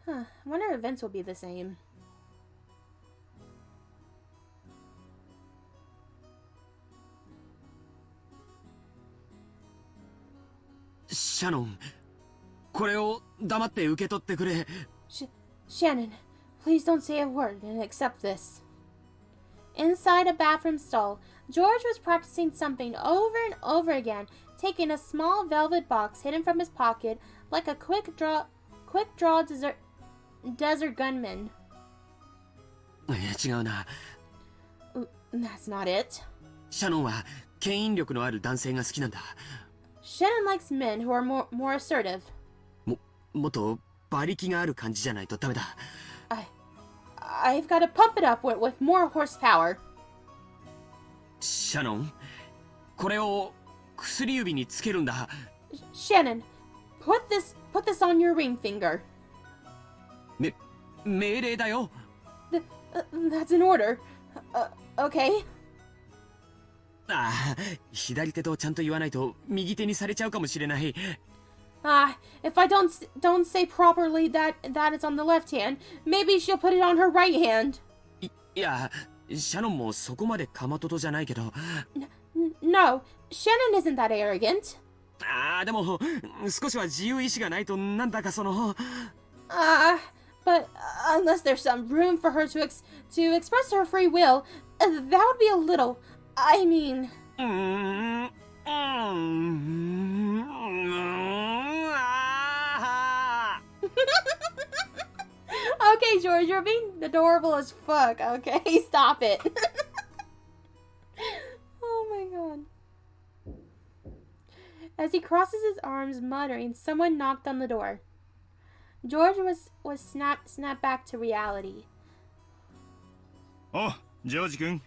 I wonder if events will be the same. シャノン、これを黙って受け取ってくれ。Shannon, please don't say a word and accept this. Inside a bathroom stall, George was practicing something over and over again, taking a small velvet box hidden from his pocket like a quick draw desert gunman. 違うな。That's not it. シャノンは牽引力のある男性が好きなんだ。Shannon likes men who are more assertive. もっと馬力がある感じじゃないとダメだ。I've got to pump it up with more horsepower. シャノン、これを薬指につけるんだ。Shannon, put this on your ring finger. 命令だよ。That's an order. Okay. ああ、左手とちゃんと言わないと右手にされちゃうかもしれない。If I don't say properly that is on the left hand, maybe she'll put it on her right hand. いや、シャノンもそこまでかまととじゃないけど。No, Shannon isn't that arrogant. でも少しは自由意志がないとなんだかその。But unless there's some room for her to express her free will, that would be a little. I mean. Okay, George, you're being adorable as fuck. Okay, stop it. Oh my god. As he crosses his arms, muttering, someone knocked on the door. George was snapped back to reality. Oh, George-kun.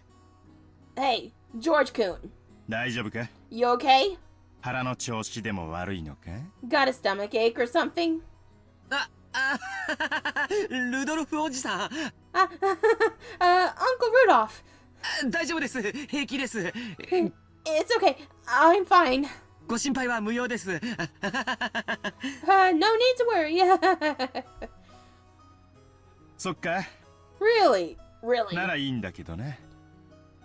Hey, George-kun. 大丈夫か? You okay? 腹の調子でも悪いのか? Got a stomach ache or something? ルドルフおじさん。Uncle Rudolph. 大丈夫です。平気です。It's okay. I'm fine. ご心配は無用です。No need to worry. そっか。Really? Really? ならいいんだけどね。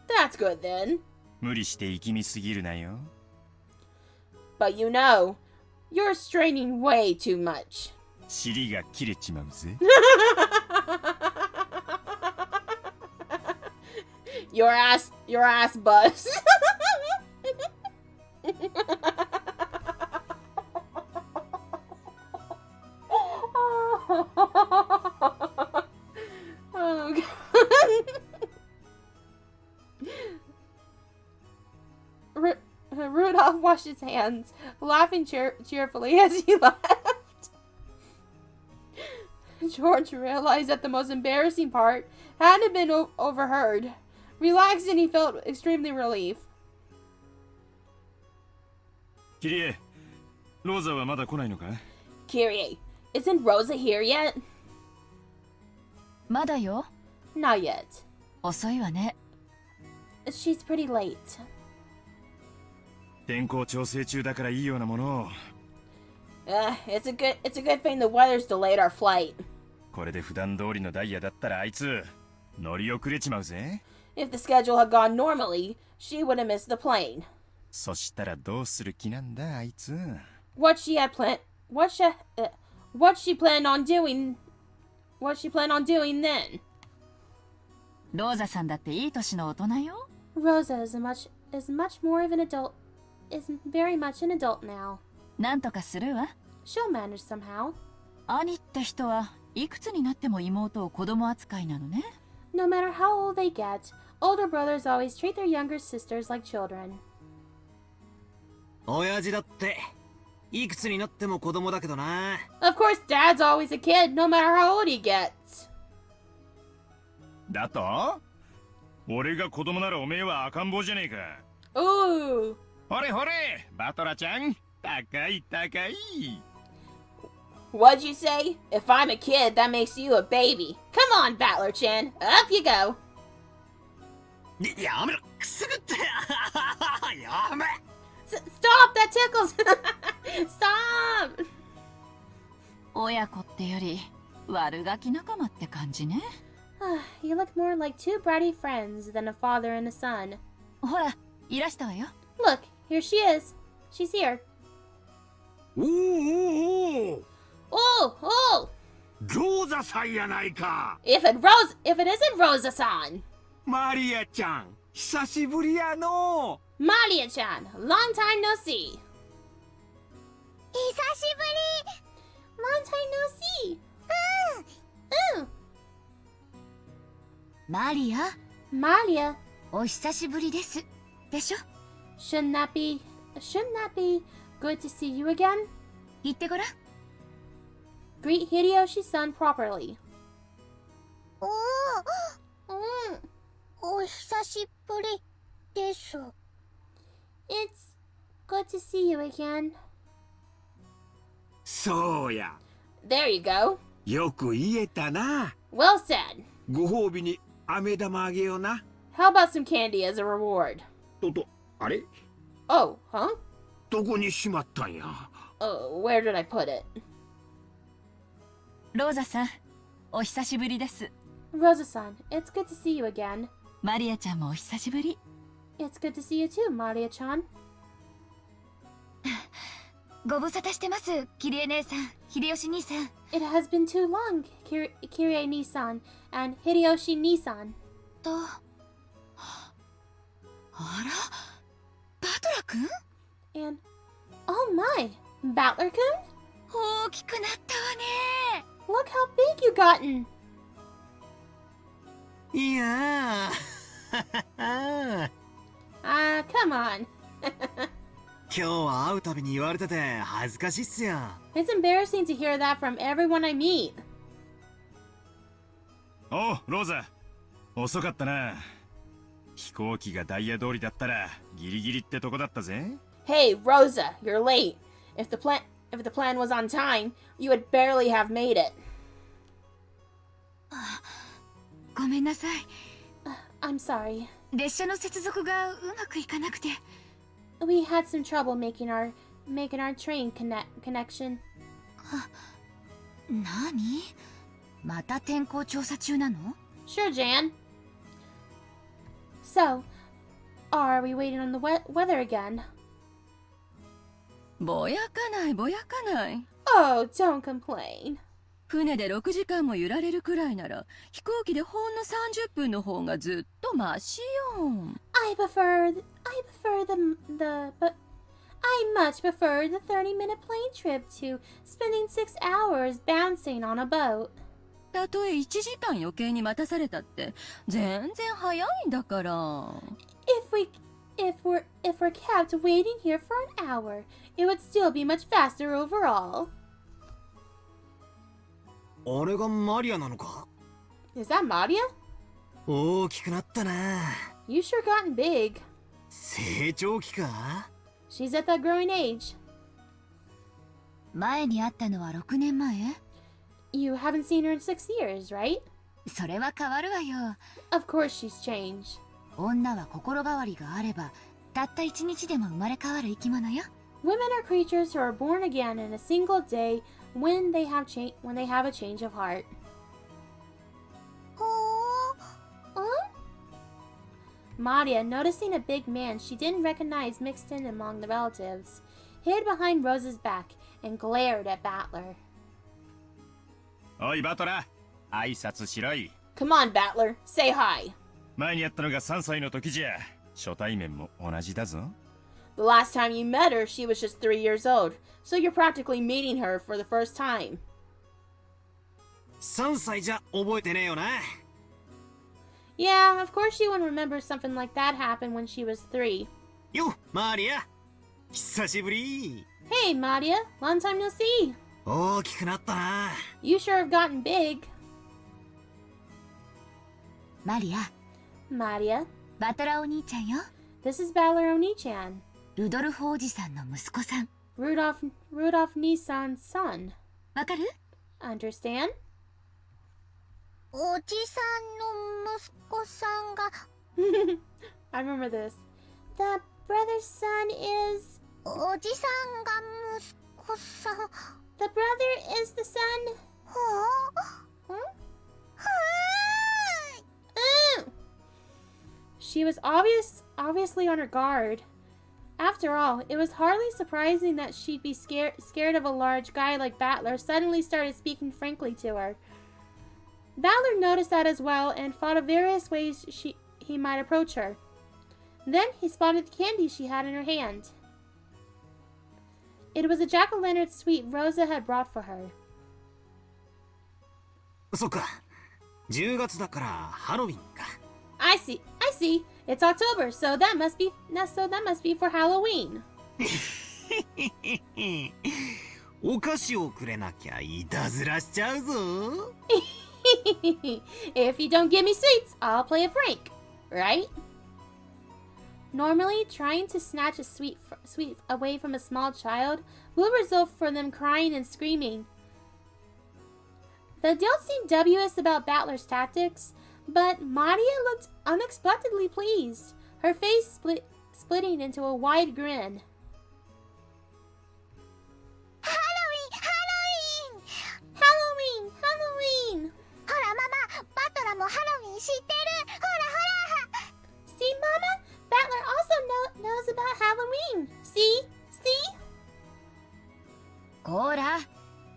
That's good then. 無理して力みすぎるなよ。But you know, you're straining way too much. 尻が切れちまうぜ。Your ass bust. Oh, God. Rudolph washed his hands, laughing cheerfully as he left. George realized that the most embarrassing part hadn't been overheard. Relaxed and he felt extremely relief. キリエ、ローザはまだ来ないのか? Kyrie, isn't Rosa here yet? まだよ。Not yet. 遅いわね。She's pretty late. 天候調整中だからいいようなものを。It's a good thing the weather's delayed our flight. これで普段通りのダイヤだったらあいつ乗り遅れちまうぜ。If the schedule had gone normally, she would have missed the plane. そしたらどうする気なんだあいつ。What she planned on doing then? ローザさんだっていい年の大人よ。Rosa is much more of an adult. Is very much an adult now. なんとかするわ。She'll manage somehow. 兄って人はいくつになっても妹を子供扱いなのね。No matter how old they get, older brothers always treat their younger sisters like children. 親父だっていくつになっても子供だけどな。Of course, Dad's always a kid, no matter how old he gets. だと俺が子供ならおめえは赤ん坊じゃねえか。Ooh. ほれほれ、バトラちゃん、高い高い。What'd you say? If I'm a kid, that makes you a baby. Come on, Battler-chan. Up you go. やめろ、くすぐって。やめ。Stop! That tickles. Stop! 親子ってより悪ガキ仲間って感じね。You look more like two bratty friends than a father and a son. ほら、いらしたわよ。Look, here she is. She's here. おおお。Oh, oh! ローザさんやないか。If it isn't Rosa-san. マリアちゃん、久しぶりやの。Maria-chan, long time no see. 久しぶり。 Long time no see. マリア、Maria, お久しぶりです。でしょ? shouldn't that be good to see you again? 言ってごらん。Greet Hideyoshi-san properly. おお、お久しぶりです。It's good to see you again. そうや。There you go. よく言えたな。Well said. ご褒美に飴玉あげような。How about some candy as a reward? あれ Oh, huh? どこにしまったんや。Oh, where did I put it? ローザさん、お久しぶりです。Rosa-san, it's good to see you again. マリアちゃんもお久しぶり。It's good to see you too, Maria-chan. ご無沙汰してます、キリエ姉さん、秀吉兄さん。It has been too long, Kirie-Nisan and Hideyoshi-Nisan. と、あら、バトラ君 And, oh my, Battler-kun? 大きくなったわね。 Look how big you gotten. いやーCome on. 今日は会うたびに言われてて恥ずかしいっすよ。 It's embarrassing to hear that from everyone I meet. おう、ローザ。遅かったな。飛行機がダイヤ通りだったらギリギリってとこだったぜ。Hey, Rosa, you're late. If the plan was on time, you would barely have made it. ごめんなさい。 I'm sorry. 列車の接続がうまくいかなくて。 We had some trouble making our train connection. 何？また天候調査中なの？ Sure, Jan. So, are we waiting on the weather again? ぼやかないぼやかない。 Oh, don't complain. 船で6時間も揺られるくらいなら飛行機でほんの30分の方がずっとマシよ。 I much prefer the 30-minute plane trip to spending 6 hours bouncing on a boat. たとえ1時間余計に待たされたって全然早いんだから。 If we're kept waiting here for an hour, it would still be much faster overall. あれがマリアなのか？ Is that Maria? 大きくなったな。 You sure gotten big. 成長期か？ She's at that growing age. 前に会ったのは6年前？ You haven't seen her in 6 years, right? それは変わるわよ。 Of course she's changed. 女は心変わりがあれば、たった1日でも生まれ変わる生き物よ。 Women are creatures who are born again in a single day when they have a change of heart. ほー。 Maria, noticing a big man she didn't recognize mixed in among the relatives, hid behind Rosa's back and glared at Battler. おい、バトラー。挨拶しろい。 Come on, Battler, say hi. 前にやったのが3歳の時じゃ。初対面も同じだぞ。 The last time you met her, she was just 3 years old, so you're practically meeting her for the first time. 3歳じゃ覚えてねえよな。 Yeah, of course she wouldn't remember something like that happened when she was 3. よ、マリア。久しぶり。 Hey, Maria, long time no see. 大きくなったな。 You sure have gotten big. マリア、 Maria, バトラお兄ちゃんよ。 this is Battler Oni-chan, ルドルフおじさんの息子さん。 Rudolph Nissan's son. わかる？ Understand? おじさんの息子さんが I remember this. The brother's son is... おじさんが息子さん。 The brother is the son... ほー。 Huh? はーい。 She was obviously on her guard. After all, it was hardly surprising that she'd be scared of a large guy like Battler suddenly started speaking frankly to her. Battler noticed that as well and thought of various ways he might approach her. Then he spotted the candy she had in her hand. It was a jack-o'-lantern sweet Rosa had brought for her. そっか。10月だからハロウィンか。I see. It's October, so that must be for Halloween. お菓子をくれなきゃいたずらしちゃうぞ。If you don't give me sweets, I'll play a prank, right? Normally, trying to snatch a sweet away from a small child will result from them crying and screaming. The adults seemed dubious about Battler's tactics, but Maria looked unexpectedly pleased, her face splitting into a wide grin. ハロウィン Halloween! ほらママ、バトラもハロウィン知ってる。ほらほら。 See, Mama? Battler also knows about Halloween. See?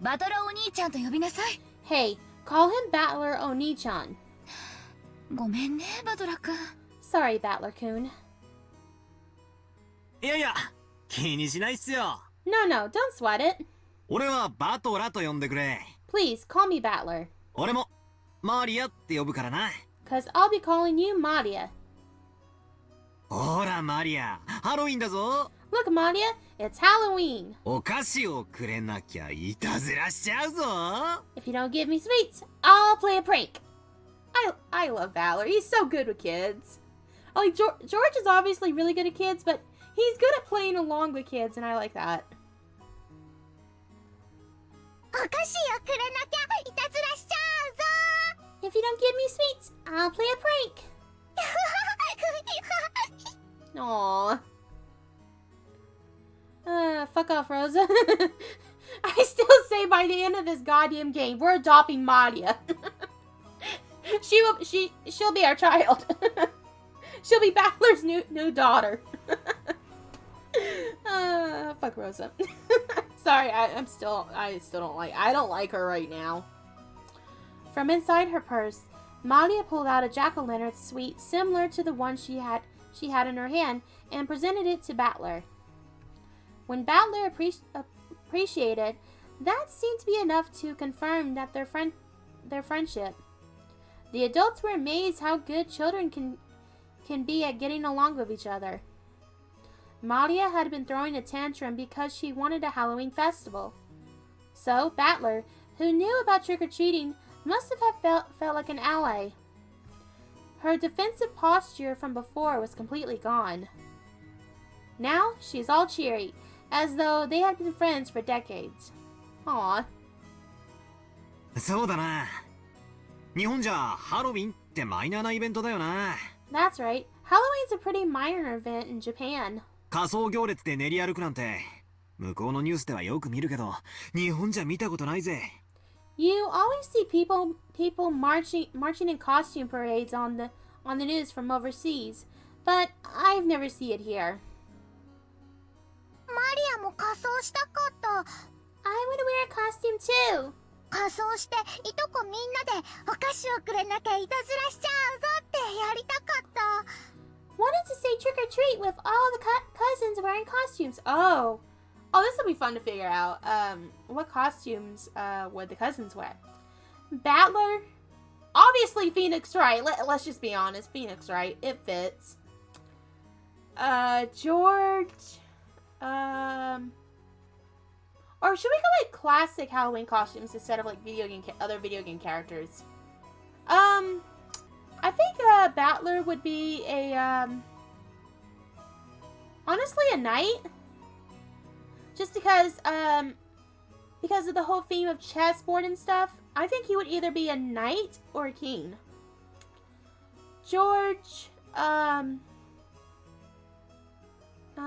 バトラお兄ちゃんと呼びなさい。 Hey, call him Battler Oni-chan. ごめんね、バトラ君。 Sorry, Battler-kun. いやいや、気にしないっすよ。 No, no, don't sweat it. 俺はバトラと呼んでくれ。 Please, call me Battler. 俺もマリアって呼ぶからな。 Cause I'll be calling you Maria. ほらマリア、ハロウィンだぞ。 Look, Maria, it's Halloween. お菓子をくれなきゃいたずらしちゃうぞ。 If you don't give me sweets, I'll play a prank. I love Battler. He's so good with kids. Oh, like George is obviously really good at kids, but he's good at playing along with kids, and I like that. お菓子をくれなきゃいたずらしちゃうぞ。 If you don't give me sweets, I'll play a prank. Aww. Fuck off, Rosa. I still say by the end of this goddamn game, we're adopting Maria. She'll be our child. She'll be Battler's new daughter. Fuck Rosa. Sorry, I still don't like her right now. From inside her purse, Maria pulled out a jack-o'-lantern sweet similar to the one she had in her hand and presented it to Battler. When Battler appreciated, that seemed to be enough to confirm that their friendship. The adults were amazed how good children can be at getting along with each other. Maria had been throwing a tantrum because she wanted a Halloween festival. So Battler, who knew about trick-or-treating, must have felt like an ally. Her defensive posture from before was completely gone. Now she's all cheery, as though they had been friends for decades. Aww. そうだな。日本じゃハロウィンってマイナーなイベントだよな。 That's right. Halloween's a pretty minor event in Japan. 仮装行列で練り歩くなんて向こうのニュースではよく見るけど、日本じゃ見たことないぜ。 You always see people marching in costume parades on the news from overseas, but I've never seen it here. マリアも仮装したかった。 I want to wear a costume too. 仮装していとこみんなでお菓子をくれなきゃいたずらしちゃうぞってやりたかった。 Wanted to say trick or treat with all the cousins wearing costumes. Oh, this will be fun to figure out. What costumes would the cousins wear? Battler, obviously Phoenix Wright. Let's just be honest, Phoenix Wright. It fits. George. Or should we go like classic Halloween costumes instead of like other video game characters? I think Battler would be honestly a knight. Just because of the whole theme of chessboard and stuff, I think he would either be a knight or a king. George,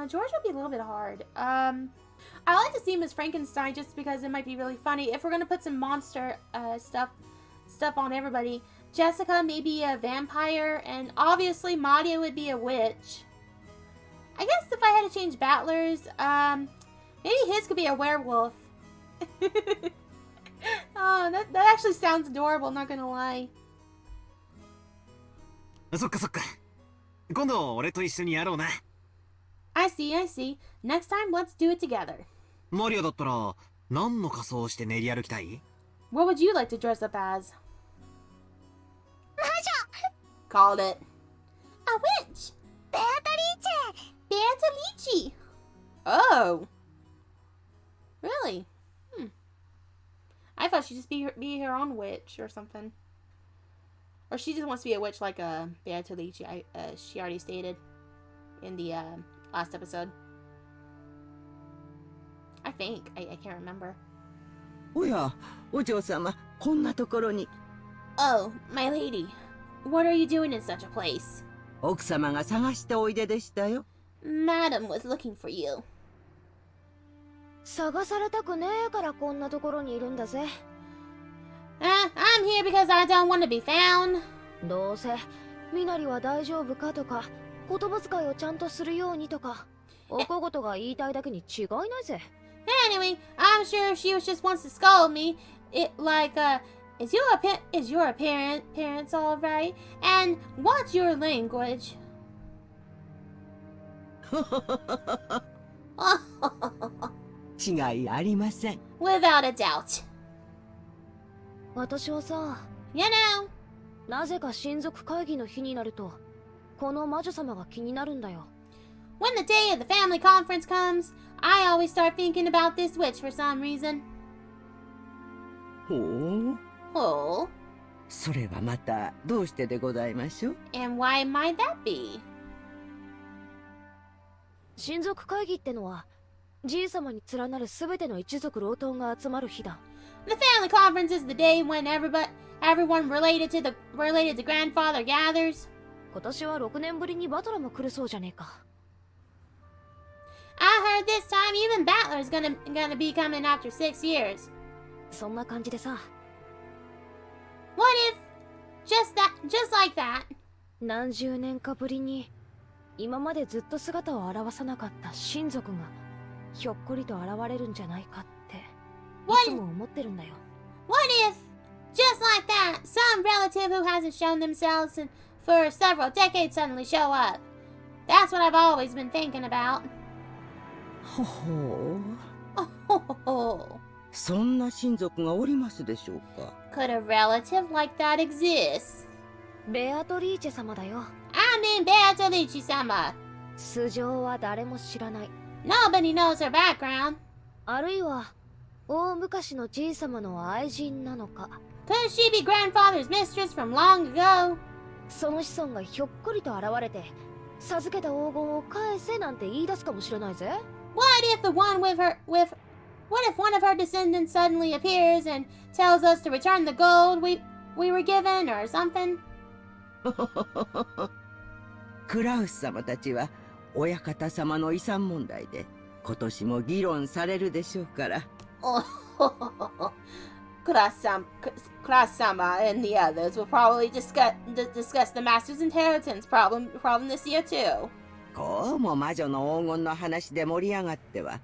George would be a little bit hard. I like to see him as Frankenstein just because it might be really funny. If we're gonna put some monster stuff on everybody, Jessica may be a vampire, and obviously Maria would be a witch. I guess if I had to change Battler's, maybe his could be a werewolf. Oh, that actually sounds adorable, not gonna lie. そっかそっか。今度俺と一緒にやろうな。I see, I see. Next time, let's do it together. マリアだったら何の仮装をして練り歩きたい？ What would you like to dress up as? 魔女 Called it. A witch. ベアトリーチェ Beatalici. Oh. Really? I thought she'd just be her own witch or something. Or she just wants to be a witch like Beatalici, she already stated in the last episode. I think. I can't remember. おや、お嬢様、こんなところに。 Oh, my lady. What are you doing in such a place? 奥様が探しておいででしたよ。 Madam was looking for you. 探されたくねえからこんなところにいるんだぜ。I'm here because I don't want to be found. どうせみなりは大丈夫かとか、言葉遣いをちゃんとするようにとか、お小言が言いたいだけに違いないぜ。Anyway, I'm sure she was just wants to scold me. Is your parents all right? And what's your language? 違いありません。 Without a doubt. 私はさ、 You know, なぜか親族会議の日になると、この魔女様が気になるんだよ。 when the day of the family conference comes, I always start thinking about this witch for some reason. ほう。 Oh, それはまたどうしてでございましょう。 and why might that be? 親族会議ってのは、じい様に連なるすべての一族老頭が集まる日だ。 The family conference is the day when everyone related to grandfather gathers. 今年は6年ぶりにバトラも来るそうじゃねえか。 I heard this time even Battler's gonna be coming after 6 years. そんな感じでさ。 What if just like that? 何十年かぶりに、今までずっと姿を現さなかった親族が、ひょっこりと現れるんじゃないかって、いつも思ってるんだよ。 What if just like that some relative who hasn't shown themselves for several decades suddenly show up? That's what I've always been thinking about. ほほう。 Oh, そんな親族がおりますでしょうか。 could a relative like that exist? ベアトリーチェ様だよ。 I mean Beatolici-sama. 素性は誰も知らない。 Nobody knows her background. あるいは、大昔のじい様の愛人なのか。 Could she be grandfather's mistress from long ago? その子孫がひょっこりと現れて、授けた黄金を返せなんて言い出すかもしれないぜ。 What if what if one of her descendants suddenly appears and tells us to return the gold we were given or something? クラウス様たちは親方様の遺産問題で今年も議論されるでしょうから。Kurasama and the others will probably discuss the master's inheritance problem this year too. こうも魔女の黄金の話で盛り上がっては、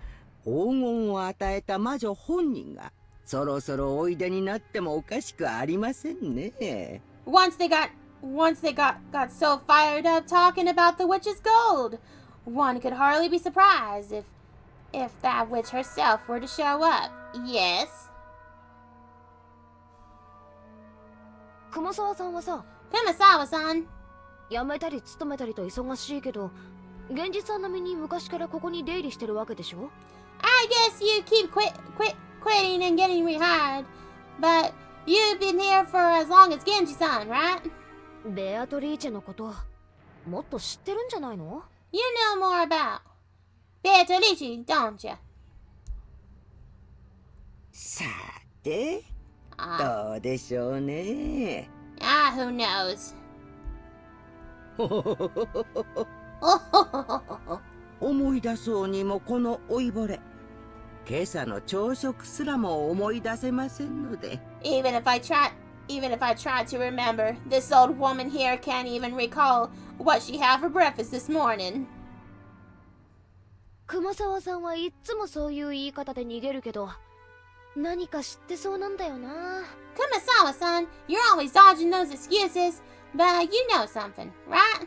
黄金を与えた魔女本人がそろそろおいでになってもおかしくありませんね。 Once they got so fired up talking about the witch's gold, one could hardly be surprised if that witch herself were to show up. Yes. 熊沢さんはさ、 Kumasawa-san. 辞めたり勤めたりと忙しいけど、源氏さん並みに昔からここに出入りしてるわけでしょ？ I guess you keep quitting and getting rehired, but you've been here for as long as Genji-san, right? ベアトリーチェのこと、もっと知ってるんじゃないの？ You know more about Beatolici, don't you? さて、どうでしょうね。Who knows? 思い出そうにもこの老いぼれ、今朝の朝食すらも思い出せませんので。 Even if I try to remember, this old woman here can't even recall what she had for breakfast this morning. 熊沢さんはいっつもそういう言い方で逃げるけど、何か知ってそうなんだよな。 Kumasawa-san, you're always dodging those excuses, but you know something, right?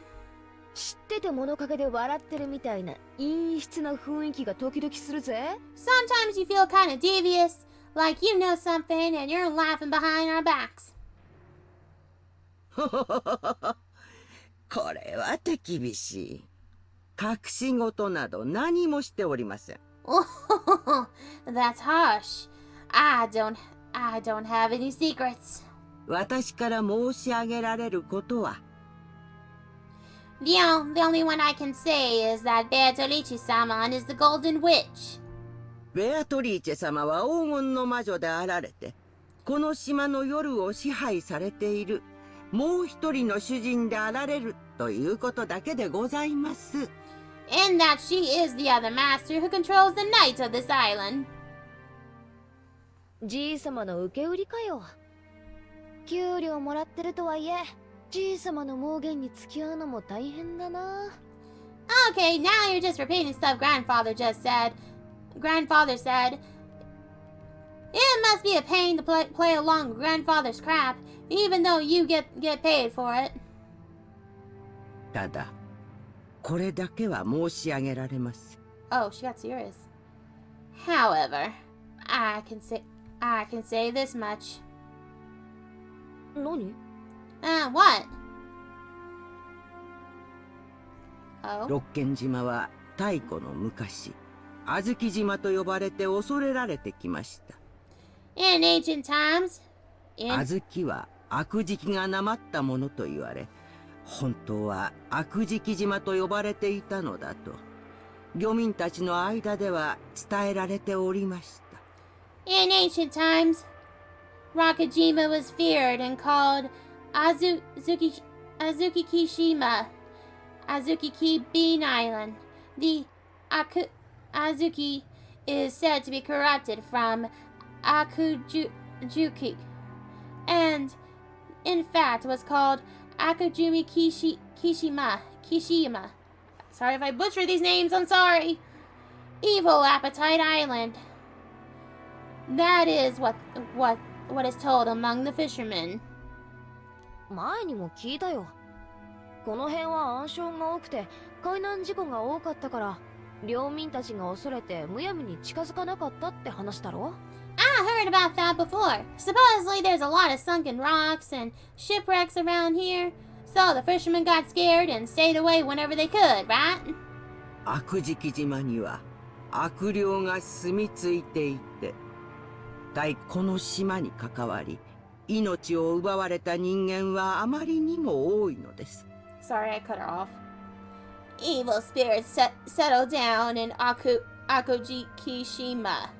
知ってて物陰で笑ってるみたいな陰湿な雰囲気が時々するぜ。 Sometimes you feel kind of devious, like you know something and you're laughing behind our backs. これは手厳しい。隠し事など何もしておりません。That's harsh. I don't have any secrets. 私から申し上げられることは、 The only one I can say is that Beatolici-sama is the Golden Witch. ベアトリーチェ様は黄金の魔女であられて、この島の夜を支配されているもう一人の主人であられるということだけでございます。And that she is the other master who controls the nights of this island. じい様の受け売りかよ。給料もらってるとはいえ、じい様の妄言に付き合うのも大変だな。 Okay, now you're just repeating stuff Grandfather just said. grandfather said, "It must be a pain to play along grandfather's crap, even though you get paid for it." ただ、これだけは申し上げられます。Oh, she got serious. However, I can say this much. 何? What? Oh? ロッケン島は太古の昔、小豆島と呼ばれて恐れられてきました。In ancient times, 小豆は悪時期がなまったものと言われ、本当は悪時期島と呼ばれていたのだと、漁民たちの間では伝えられておりました。In ancient times, Rokkenjima was feared and called Azukishima, Azuki Bean Island. The Azuki is said to be corrupted from Akujuki, and in fact was called Akujumi Kishima. Sorry if I butcher these names, I'm sorry. Evil Appetite Island. That is what is told among the fishermen. 前にも聞いたよ。この辺は暗礁が多くて海難事故が多かったから、領民たちが恐れてむやみに近づかなかったって話だろ? I heard about that before. Supposedly there's a lot of sunken rocks and shipwrecks around here, so the fishermen got scared and stayed away whenever they could, right? 悪時期島には悪霊が住み着いていて、この島に関わり、命を奪われた人間はあまりにも多いのです。Sorry, I cut her off. Evil spirits settled down in Akujikishima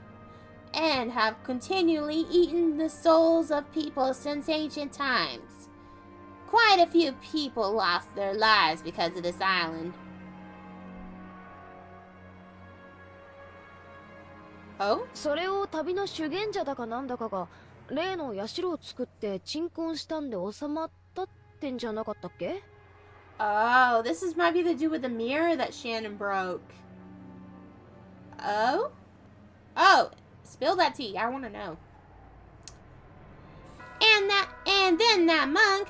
and have continually eaten the souls of people since ancient times. Quite a few people lost their lives because of this island. Oh? それを旅の修験者だかなんだかが例の社を作って鎮魂したんで収まったってんじゃなかったっけ? Oh, this is might be to do with the mirror that Shannon broke. Oh? Oh, spill that tea. I want to know. And then that monk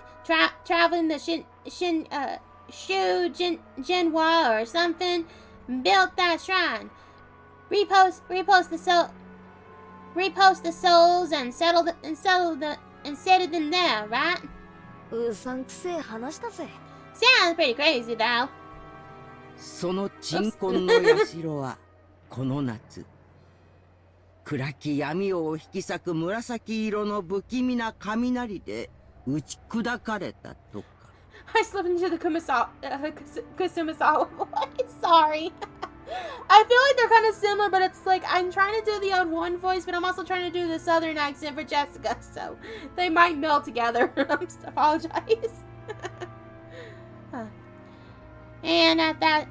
traveling the Shu Jinhua or something built that shrine. Repost the souls and settled them there, right? うさんくせえ話だぜ。Sounds pretty crazy, though. その鎮魂の社はこの夏、暗き闇を引き裂く紫色の不気味な雷で打ち砕かれたとか。I slipped into the Kusumisawa voice. Sorry. I feel like they're kind of similar, but it's like I'm trying to do the old one voice, but I'm also trying to do the southern accent for Jessica, so they might meld together. I apologize. And at that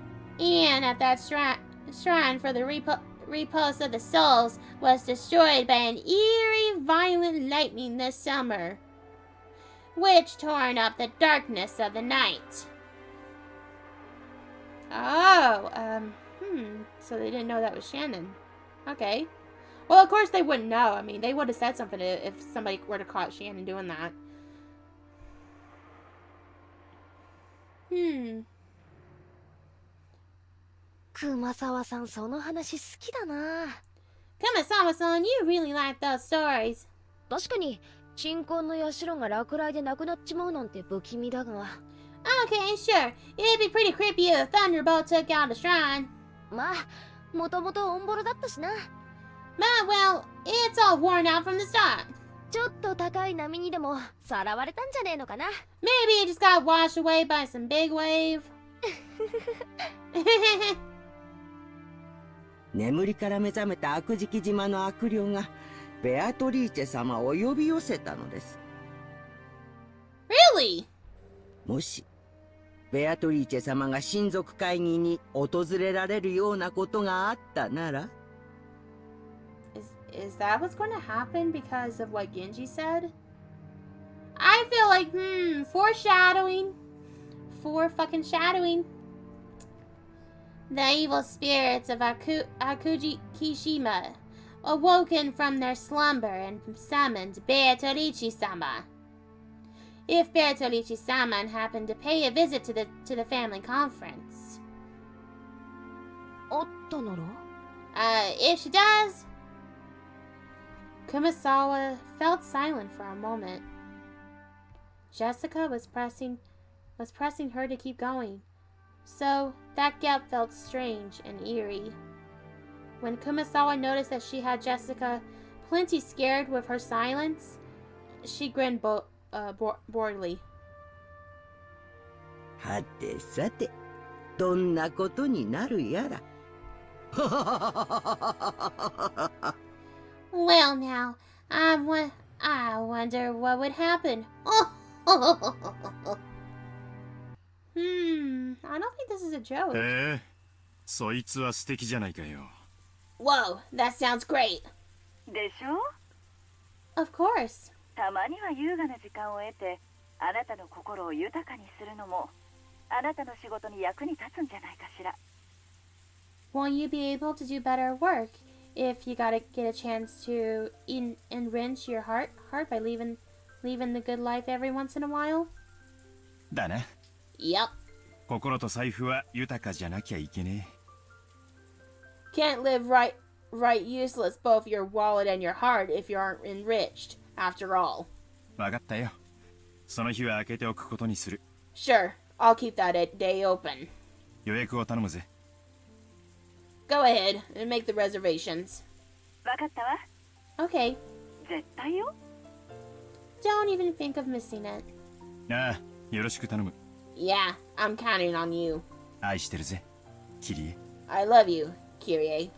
shrine for the repose of the souls was destroyed by an eerie, violent lightning this summer, which torn up the darkness of the night. Oh, so they didn't know that was Shannon. Okay. Well, of course they wouldn't know. I mean, they would have said something if somebody were to caught Shannon doing that. 熊沢さん、その話好きだな。Kumasawa-san, you really like those stories. 確かに、鎮魂の社が落雷でなくなっちまうなんて不気味だが。Okay, sure. It'd be pretty creepy if a thunderbolt took out a shrine. まあ、もともとオンボロだったしな。But, well, it's all worn out from the start. ちょっと高い波にでもさらわれたんじゃねえのかな。Maybe it just got washed away by some big wave. 眠りから目覚めた悪時期島の悪霊がベアトリーチェ様を呼び寄せたのです。Really? もしベアトリーチェ様が親族会議に訪れられるようなことがあったなら。Is that what's going to happen because of what Genji said? I feel like, foreshadowing. For fucking shadowing. The evil spirits of Akujikishima awoken from their slumber and summoned Bertolucci-sama. If Bertolucci-sama happened to pay a visit to the family conference. If she does. Kumasawa felt silent for a moment. Jessica was pressing her to keep going, so that gap felt strange and eerie. When Kumasawa noticed that she had Jessica plenty scared with her silence, she grinned boredly. はてさて、どんなことになるやら。Well now, I wonder what would happen. I don't think this is a joke. そいつは素敵じゃないかよ。Whoa, that sounds great. でしょ? Of course. たまには優雅な時間を得て、あなたの心を豊かにするのも、あなたの仕事に役に立つんじゃないかしら。Won't you be able to do better work if you gotta get a chance to enrich your heart by living the good life every once in a while? だな。Yep. 心と財布は豊かじゃなきゃいけねえ。Can't live right useless both your wallet and your heart if you aren't enriched, after all. わかったよ。その日は開けておくことにする。Sure, I'll keep that day open. 予約を頼むぜ。Go ahead and make the reservations. わかったわ。Okay. 絶対よ。Don't even think of missing it. ああ、よろしく頼む。Yeah, I'm counting on you. 愛してるぜ、キリエ。I love you, Kyrie.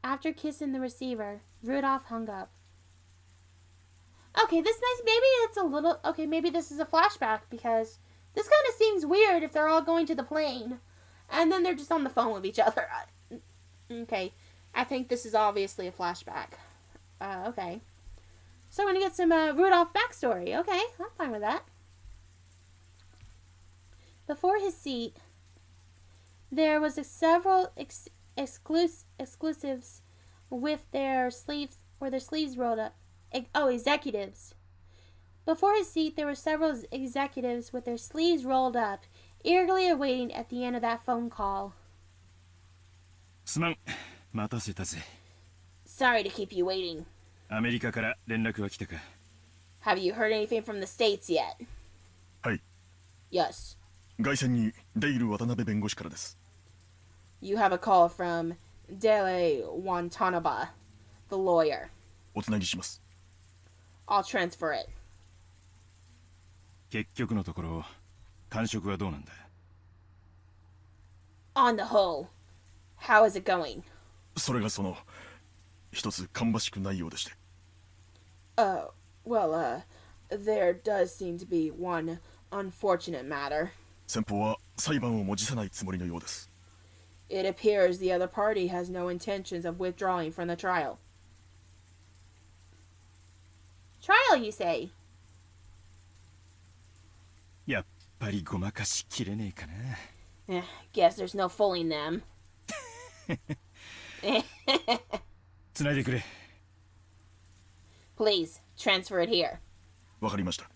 After kissing the receiver, Rudolph hung up. Okay, this maybe it's a little... Okay, maybe this is a flashback, because this kind of seems weird if they're all going to the plane, and then they're just on the phone with each other. Okay, I think this is obviously a flashback. Okay. So we're going to get some Rudolph backstory. Okay, I'm fine with that. Before his seat, there was several exclusives with their sleeves rolled up. Executives. Before his seat, there were several executives with their sleeves rolled up, eagerly awaiting at the end of that phone call. すまん、待たせたぜ。Sorry to keep you waiting. アメリカから連絡は来たか? Have you heard anything from the States yet? はい。Yes. 外線にデイル渡辺弁護士からです。You have a call from Dele Watanabe, the lawyer. おつなぎします。I'll transfer it. 結局のところ、感触はどうなんだ? On the whole, how is it going? それが一つ芳しくないようでして。Well, there does seem to be one unfortunate matter. 先方は裁判をも辞さないつもりのようです。It appears the other party has no intentions of withdrawing from the trial. Trial, you say? やっぱりごまかしきれねえかな。Guess there's no fooling them. つないでくれ。Please, transfer it here. わかりました。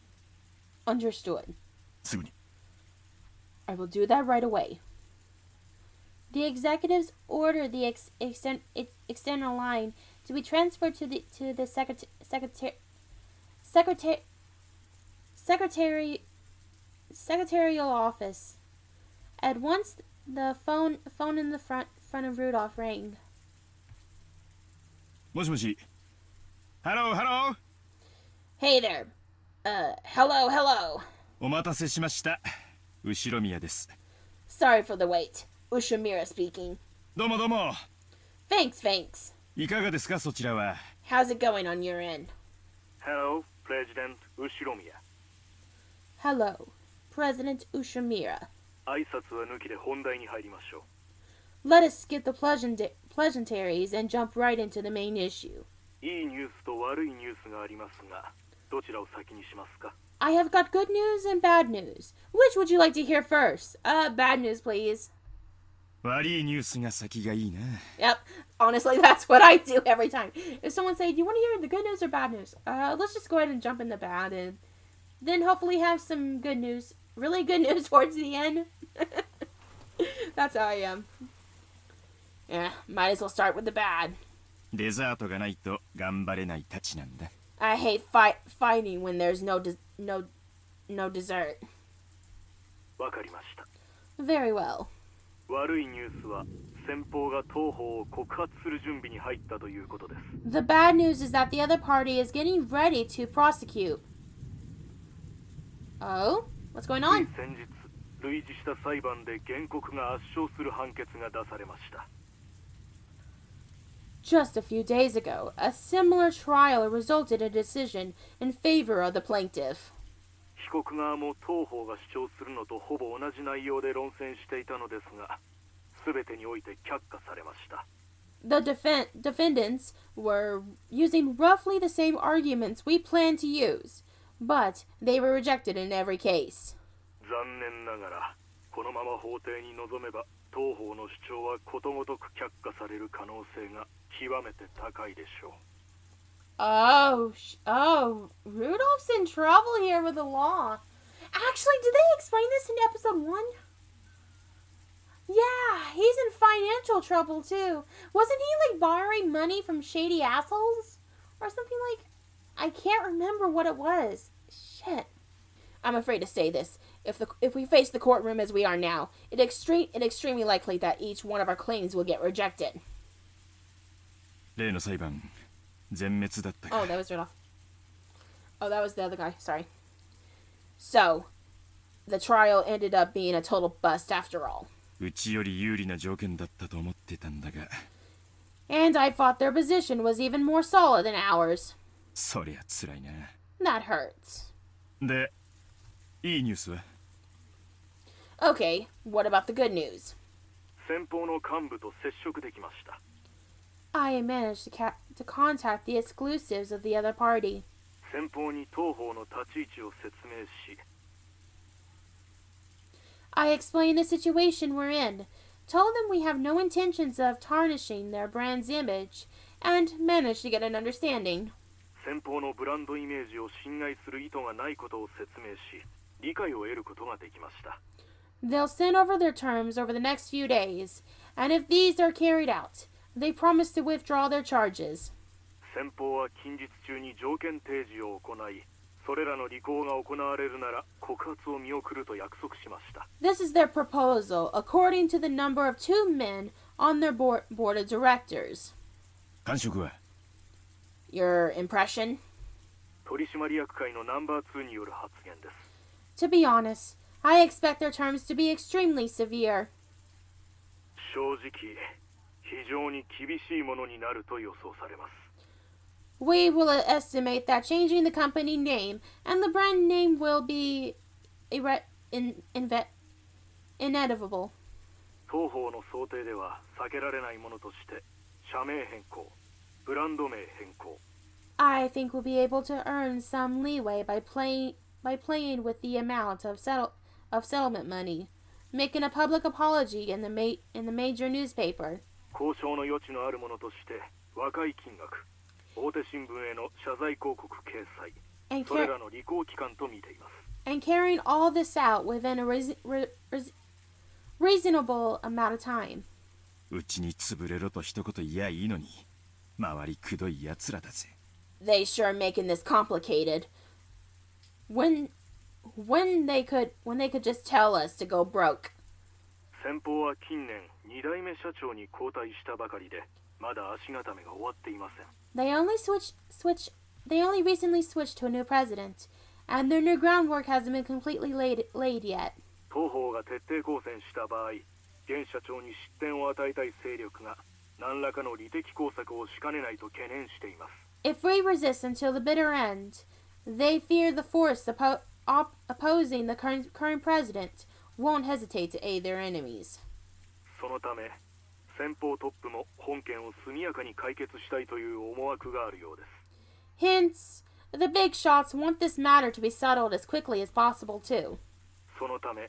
Understood. すぐに。I will do that right away. The executives ordered the external line to be transferred to the secretarial office. At once, the phone in the front of Rudolph rang. もしもし。Hello, hello. Hey there. Hello. お待たせしました。後宮です。Sorry for the wait. Ushiromiya speaking. どうもどうも。Thanks. いかがですか、そちらは。How's it going on your end? Hello, President Ushiromiya. Hello, President Ushiromiya. 挨拶は抜きで本題に入りましょう。Let us skip the pleasantries and jump right into the main issue. いいニュースと悪いニュースがありますが、どちらを先にしますか? I have got good news and bad news. Which would you like to hear first? Bad news, please. 悪いニュースが先がいいな。 Yep. Honestly, that's what I do every time. If someone say, do you want to hear the good news or bad news? Let's just go ahead and jump in the bad and then hopefully have some good news. Really good news towards the end. That's how I am. Yeah, might as well start with the bad. デザートがないと頑張れないたちなんだ。 I hate fighting when there's no dessert. わかりました。 Very well. 悪いニュースは先方が当方を告発する準備に入ったということです。 The bad news is that the other party is getting ready to prosecute. Oh? What's going on? 先日、類似した裁判で原告が圧勝する判決が出されました。 Just a few days ago, a similar trial resulted in a decision in favor of the plaintiff. 被告側も当方が主張するのとほぼ同じ内容で論戦していたのですが、すべてにおいて却下されました。 The defendants were using roughly the same arguments we planned to use, but they were rejected in every case. 残念ながら、このまま法廷に臨めば、当方の主張はことごとく却下される可能性が極めて高いでしょう。 Oh, Rudolph's in trouble here with the law. Actually, did they explain this in episode 1? Yeah, he's in financial trouble too. Wasn't he like borrowing money from shady assholes? Or something like... I can't remember what it was. Shit. I'm afraid to say this. If we face the courtroom as we are now, it's extremely likely that each one of our claims will get rejected. 例の裁判、全滅だったか。 Oh, that was Rudolph. Oh, that was the other guy. Sorry. So, the trial ended up being a total bust after all. うちより有利な条件だったと思ってたんだが。 And I thought their position was even more solid than ours. そりゃ辛いな。 That hurts. で、いいニュースは? Okay, what about the good news? 先方の幹部と接触できました。 I managed to contact the exclusives of the other party. 先方に当方の立ち位置を説明し、 I explained the situation we're in, told them we have no intentions of tarnishing their brand's image, and managed to get an understanding. 先方のブランドイメージを侵害する意図がないことを説明し、理解を得ることができました。 They'll send over their terms over the next few days, and if these are carried out, they promise to withdraw their charges. 先方は近日中に条件提示を行い、それらの履行が行われるなら告発を見送ると約束しました。 This is their proposal, according to the number of 2 men on their board of directors. 感触は? Your impression? 取締役会のナンバー2による発言です。 To be honest, I expect their terms to be extremely severe. 正直、非常に厳しいものになると予想されます。 We will estimate that changing the company name and the brand name will be inevitable. 当方の想定では避けられないものとして、社名変更、ブランド名変更。 I think we'll be able to earn some leeway by playing with the amount of settlement money, making a public apology in the major newspaper. 交渉の余地のあるものとして、若い金額、大手新聞への謝罪広告掲載、それらの履行期間と見ています。 And carrying all this out within a reasonable amount of time. うちに潰れろと一言言やいいのに、周りくどい奴らだぜ。 They sure making this complicated. When they could just tell us to go broke. 先方は近年2代目社長に交代したばかりで、まだ足固めが終わっていません。 They only recently switched to a new president, and their new groundwork hasn't been completely laid yet. 当方が徹底抗戦した場合、現社長に失点を与えたい勢力が何らかの利的工作をしかねないと懸念しています。 If we resist until the bitter end, they fear the force opposing the current president won't hesitate to aid their enemies. そのため、先方トップも本件を速やかに解決したいという思惑があるようです。 Hence, the big shots want this matter to be settled as quickly as possible too. そのため、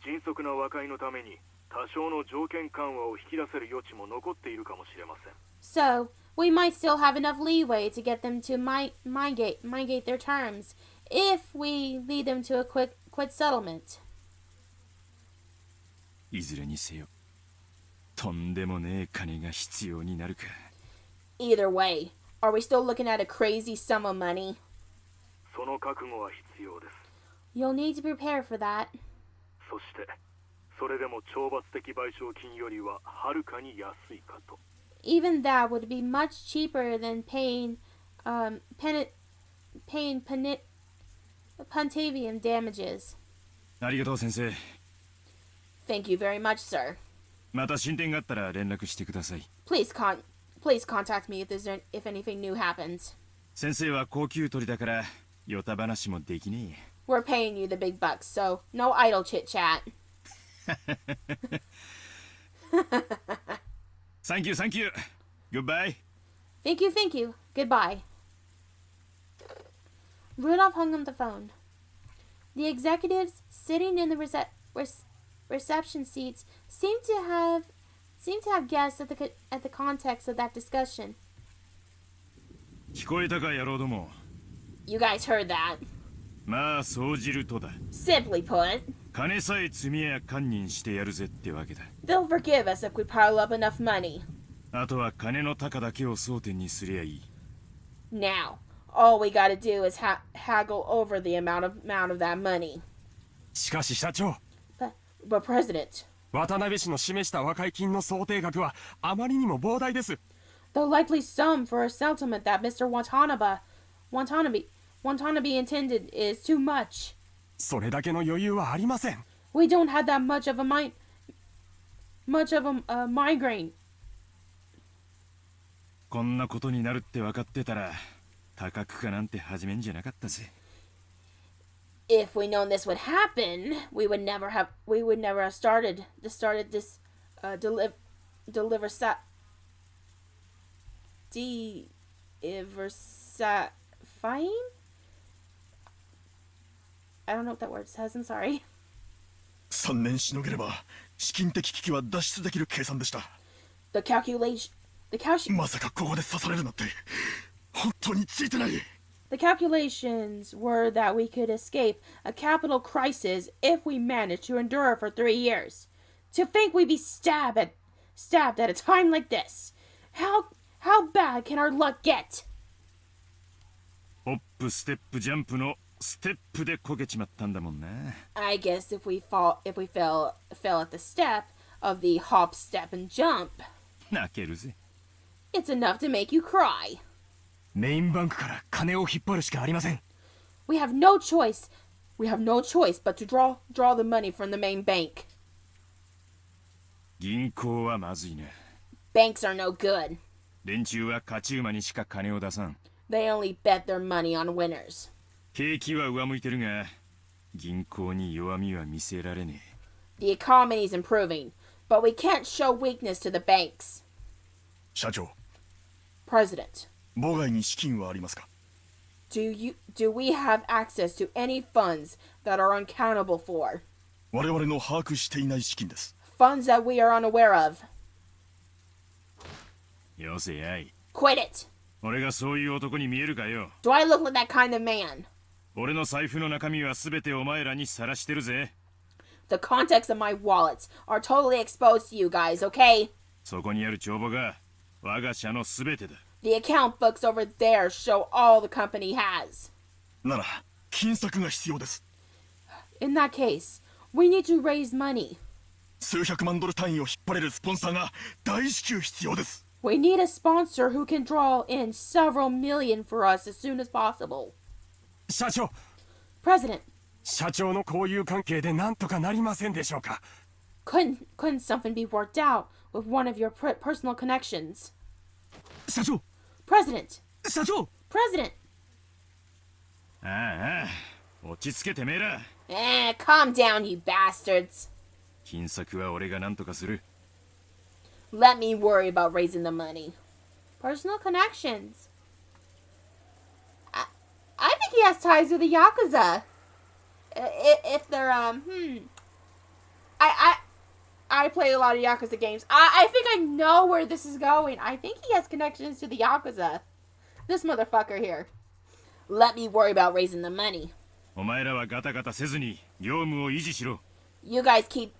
迅速な和解のために多少の条件緩和を引き出せる余地も残っているかもしれません。So, we might still have enough leeway to get them to migrate their terms if we lead them to a quick settlement. いずれにせよ、とんでもねえ金が必要になるか。Either way, are we still looking at a crazy sum of money? その覚悟は必要です。You'll need to prepare for that. そして、それでも懲罰的賠償金よりははるかに安いかと。Even that would be much cheaper than paying Puntavium damages. ありがとう先生。Thank you very much, sir. また進展があったら連絡してください。Please contact me if anything new happens. 先生は高級鳥だからヨタ話もできねえ。We're paying you the big bucks, so no idle chit chat. Thank you. Goodbye. Thank you. Goodbye. Rudolph hung up the phone. The executives sitting in the reception seats seemed to have guessed at the context of that discussion. 聞こえたか野郎ども。You guys heard that. まあそうじるとだ。Simply put, 金さえ積みや堪忍してやるぜってわけだ。they'll forgive us if we pile up enough money. あとは金の高だけを争点にすりゃいい。Now, all we gotta do is haggle over the amount of that money. しかし社長。But President. 渡辺氏の示した和解金の想定額はあまりにも膨大です。The likely sum for a settlement that Mr. Watanabe intended is too much. それだけの余裕はありません。We don't have that much of a migraine. こんなことになるって分かってたら多角化なんて始めんじゃなかったぜ。If we known this would happen, we would never have started this diversifying? I don't know what that word says, I'm sorry. 3年しのげれば資金的危機は脱出できる計算でした。まさかここで刺されるなんて本当についてない。The calculations were that we could escape a capital crisis if we managed to endure for 3 years. To think we'd be stabbed at a time like this. How bad can our luck get? ホップステップジャンプのステップでこけちまったんだもんな。I guess if we fell at the step of the hop, step, and jump. 泣けるぜ。It's enough to make you cry. メインバンクから金を引っ張るしかありません。We have no choice but to draw the money from the main bank. 銀行はまずいな。Banks are no good. 連中は勝ち馬にしか金を出さん。They only bet their money on winners. 景気は上向いてるが、銀行に弱みは見せられねえ。The economy is improving, but we can't show weakness to the banks. 社長。President. 妨害に資金はありますか？ Do we have access to any funds that are uncountable for? 我々の把握していない資金です。Funds that we are unaware of. よせやい。Quit it. 俺がそういう男に見えるかよ。Do I look like that kind of man? 俺の財布の中身はすべてお前らにさらしてるぜ。The contents of my wallets are totally exposed to you guys, okay? そこにある帳簿が我が社のすべてだ。The account books over there show all the company has. なら、金策が必要です。In that case, we need to raise money. 数百万ドル単位を引っ張れるスポンサーが大至急必要です。We need a sponsor who can draw in several million for us as soon as possible. 社長。President. 社長の交友関係で何とかなりませんでしょうか。Couldn't something be worked out with one of your personal connections? 社長。President. 社長。President. ああ、落ち着けてめえら。Calm down, you bastards. 金策は俺が何とかする。Let me worry about raising the money. Personal connections. has ties with the Yakuza. If they're, I play a lot of Yakuza games. I think I know where this is going. I think he has connections to the Yakuza. This motherfucker here. Let me worry about raising the money. お前らはガタガタせずに業務を維持しろ。You guys keep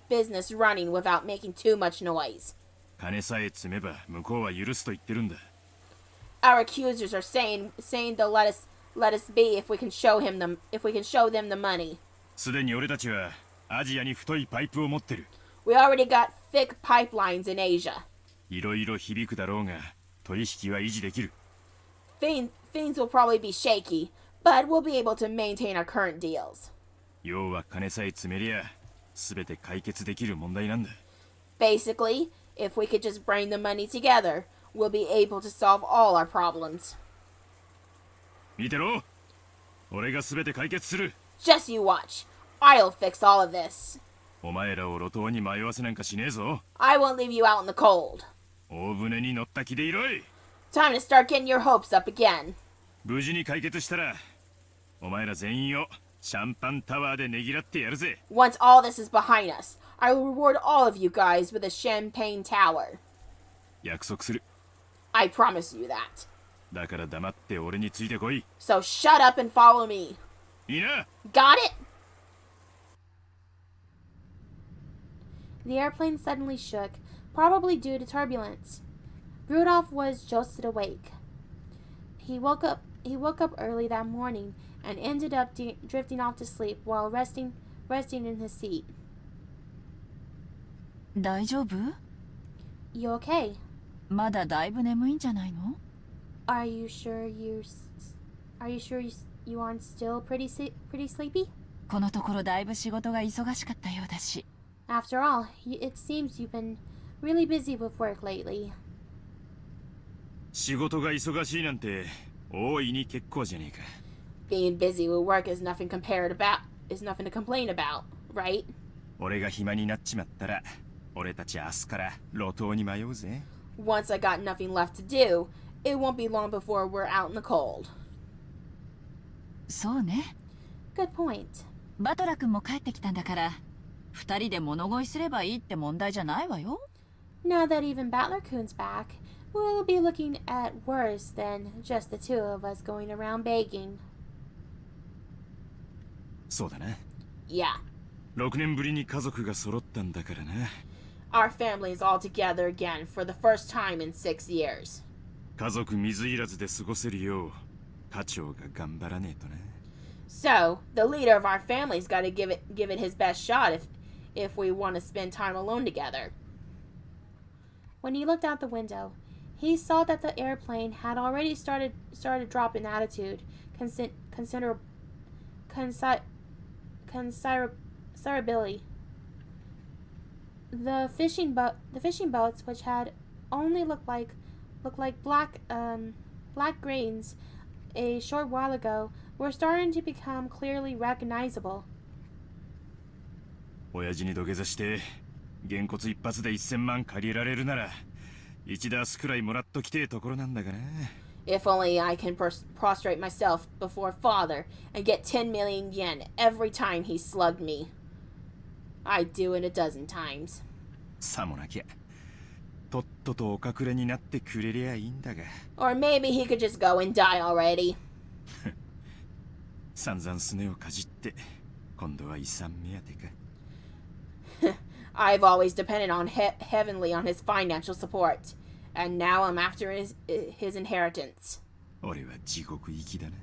business running without making too much noise. 金さえ積めば向こうは許すと言ってるんだ。Our accusers are saying they'll let us be if we can show them the money. すでに俺たちはアジアに太いパイプを持ってる。We already got thick pipelines in Asia. いろいろ響くだろうが取引は維持できる。Things will probably be shaky, but we'll be able to maintain our current deals. 要は金さえ積めりゃ全て解決できる問題なんだ。Basically, if we could just bring the money together, we'll be able to solve all our problems. 見てろ。俺が全て解決する。Just you watch. I'll fix all of this. お前らを路頭に迷わせなんかしねえぞ。I won't leave you out in the cold. 大船に乗った気でいろい。Time to start getting your hopes up again. 無事に解決したら、お前ら全員をシャンパンタワーでねぎらってやるぜ。Once all this is behind us, I will reward all of you guys with a champagne tower. 約束する。I promise you that. だから黙って俺についてこい。So shut up and follow me. いいな。Got it? The airplane suddenly shook, probably due to turbulence. Rudolph was jolted awake. He woke up early that morning and ended up drifting off to sleep while resting in his seat. 大丈夫? You okay? まだだいぶ眠いんじゃないの? Are you sure you aren't still pretty sleepy? このところだいぶ仕事が忙しかったようだし。After all, it seems you've been really busy with work lately. 仕事が忙しいなんて大いに結構じゃねえか。Being busy with work is nothing to complain about, right? 俺が暇になっちまったら、俺たち明日から路頭に迷うぜ。Once I got nothing left to do, it won't be long before we're out in the cold. そうね。Good point. バトラ君も帰ってきたんだから、二人で物乞いすればいいって問題じゃないわよ。Now that even Battler-kun's back, we'll be looking at worse than just the two of us going around begging. そうだな。Yeah. 6年ぶりに家族が揃ったんだからな。Our family is all together again for the first time in 6 years. 家族水入らずで過ごせるよう、課長が頑張らねえとな。So, the leader of our family's got to give it his best shot if we want to spend time alone together. When he looked out the window, he saw that the airplane had already started dropping altitude considerably. The fishing boats, which had only looked like black grains a short while ago, were starting to become clearly recognizable. 親父に土下座してげんこつ一発で1000万借りられるなら1ダースくらいもらっときてえところなんだがな。If only I can prostrate myself before father and get 10 million yen every time he slugged me. I'd do it a dozen times. さもなきゃとっととお隠れになってくれりゃいいんだが。Or maybe he could just go and die already. 散々すねをかじって今度は遺産目当てか。I've always depended on Heavenly on his financial support, and now I'm after his inheritance. 俺は地獄行きだな。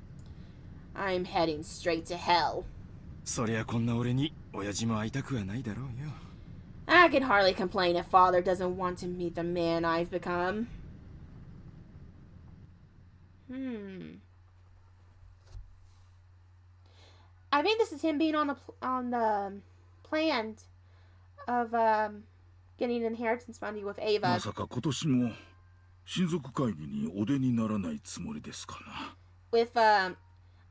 I'm heading straight to hell. そりゃこんな俺に親父も会いたくはないだろうよ。I can hardly complain if father doesn't want to meet the man I've become. I think this is him being on the plan of getting inheritance money with Ava. まさか今年も親族会議にお出にならないつもりですかな。With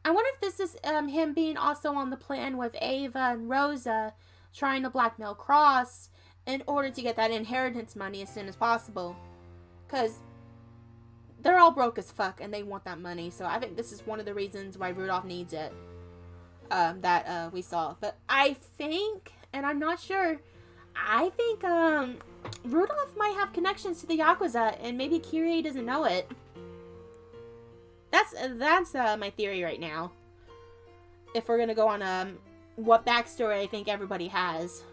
I wonder if this is him being also on the plan with Ava and Rosa, trying to blackmail Cross in order to get that inheritance money as soon as possible. Because they're all broke as fuck and they want that money. So I think this is one of the reasons why Rudolph needs it. That we saw. But I think, and I'm not sure, I think Rudolph might have connections to the Yakuza and maybe Kirie doesn't know it. That's my theory right now. If we're gonna go on what backstory I think everybody has.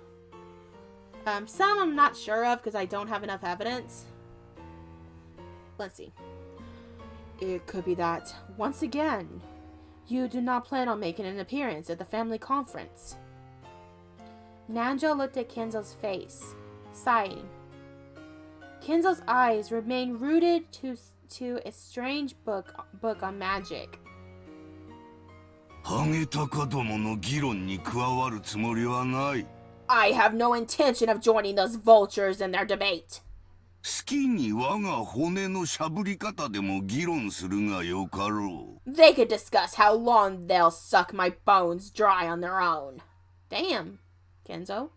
Some I'm not sure of because I don't have enough evidence. Let's see. It could be that, once again, you do not plan on making an appearance at the family conference. Nanjo looked at Kenzo's face, sighing. Kenzo's eyes remained rooted to a strange book on magic. I have no intention of joining those vultures in their debate. They could discuss how long they'll suck my bones dry on their own. Damn, Kenzo.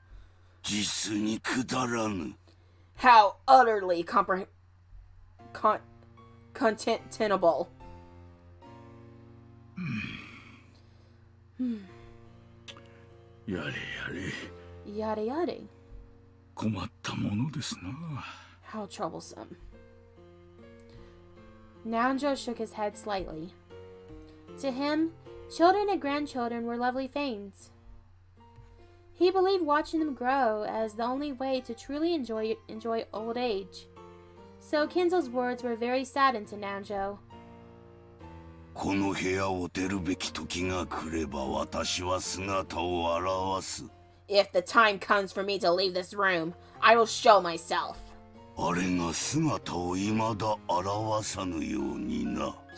How utterly contemptible. Yada yada. How troublesome. Nanjo shook his head slightly. To him, children and grandchildren were lovely things. He believed watching them grow as the only way to truly enjoy old age. So Kenzo's words were very saddened to Nanjo. If the time comes for me to leave this room, I will show myself.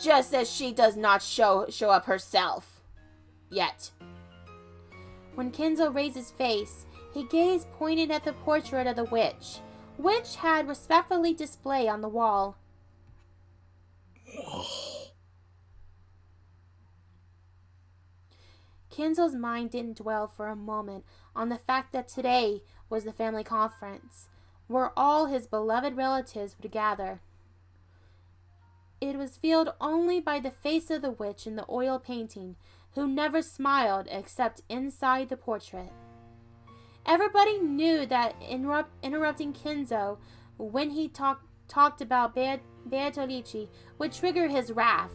Just as she does not show up herself. Yet. When Kenzo raised his face, his gaze pointed at the portrait of the witch, which had respectfully displayed on the wall. Kenzo's mind didn't dwell for a moment on the fact that today was the family conference, where all his beloved relatives would gather. It was filled only by the face of the witch in the oil painting, who never smiled except inside the portrait. Everybody knew that interrupting Kenzo when he talked about Beatrice would trigger his wrath.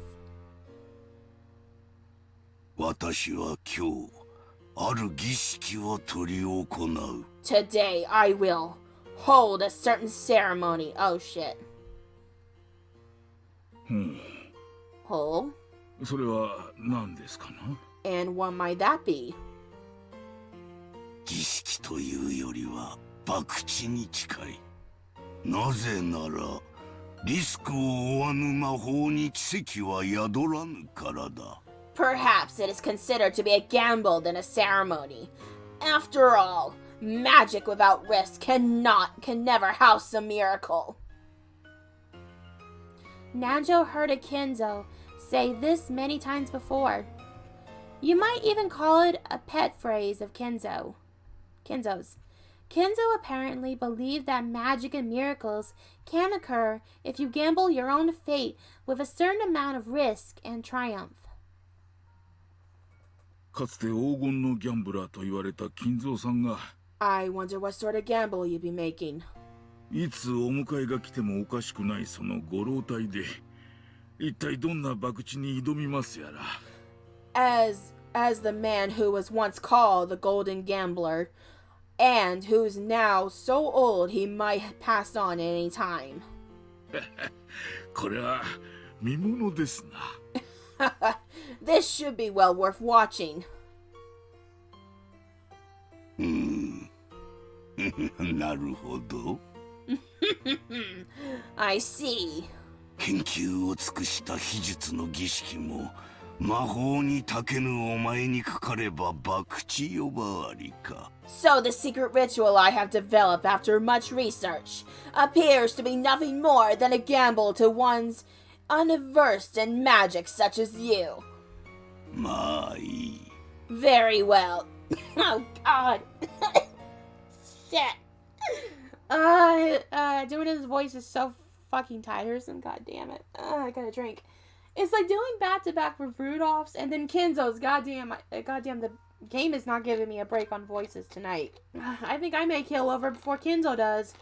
Today I will hold a certain ceremony. Oh shit. Oh? And what might that be? Perhaps it is considered to be a gamble than a ceremony. After all, magic without risk can never house a miracle. Nanjo heard a Kenzo say this many times before. You might even call it a pet phrase of Kenzo's. Kenzo apparently believed that magic and miracles can occur if you gamble your own fate with a certain amount of risk and triumph. I wonder what sort of gamble you'd be making. As the man who was once called the Golden Gambler, and who's now so old he might pass on at any time. This should be well worth watching. I see. So the secret ritual I have developed after much research appears to be nothing more than a gamble to one's unversed in magic such as you. Very well. Oh god. Shit. Doing his voice is so fucking tiresome. God damn it. I gotta drink. It's like doing back-to-back with Rudolph's and then Kenzo's. Goddamn, the game is not giving me a break on voices tonight. I think I may kill over before Kenzo does.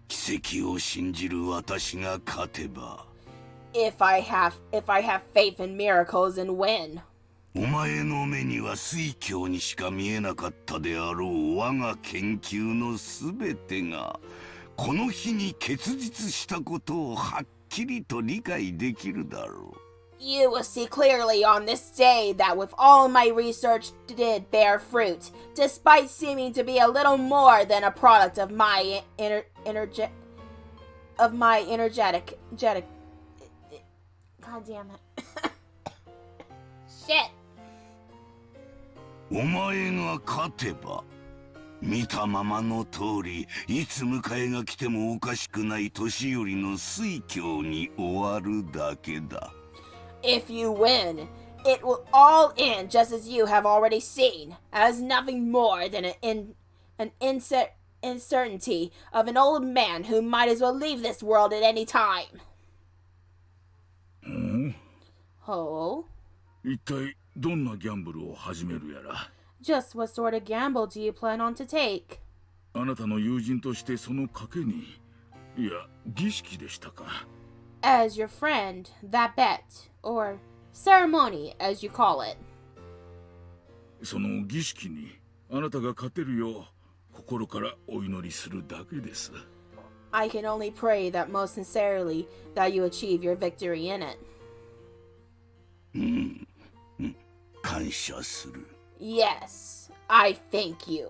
奇跡を信じる私が勝てば If I have faith in miracles and win. お前の目には水鏡にしか見えなかったであろう我が研究のすべてがこの日に結実したことをはっきりと理解できるだろう。You will see clearly on this day that with all my research did bear fruit, despite seeming to be a little more than a product of my energetic. God damn it. Shit. お前が勝てば見たままの通りいつ迎えが来てもおかしくない年寄りの水鏡に終わるだけだ。If you win, it will all end just as you have already seen, as nothing more than an uncertainty of an old man who might as well leave this world at any time. Oh? 一体どんなギャンブルを始めるやら。Just what sort of gamble do you plan on to take? あなたの友人としてその賭けに、いや、儀式でしたか。As your friend, that bet, or ceremony, as you call it. その儀式にあなたが勝てるよう心からお祈りするだけです。I can only pray that most sincerely that you achieve your victory in it. 感謝する。Yes, I thank you.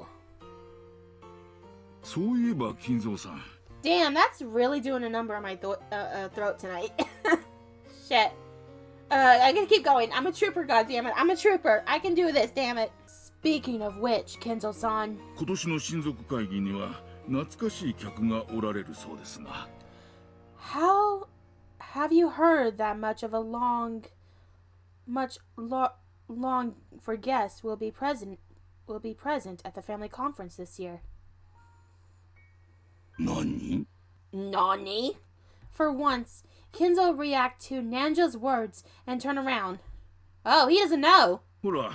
そういえば金蔵さん。Damn, that's really doing a number on my throat tonight. Shit. I gotta keep going. I'm a trooper, goddammit. I'm a trooper. I can do this, damn it. Speaking of which, Kenzo-san. 今年の親族会議には懐かしい客がおられるそうですが。How have you heard that much for guests will be present at the family conference this year? Nani? Nani? For once, Kenzo reacts to Nanjo's words and turn around. Oh, he doesn't know. ほら、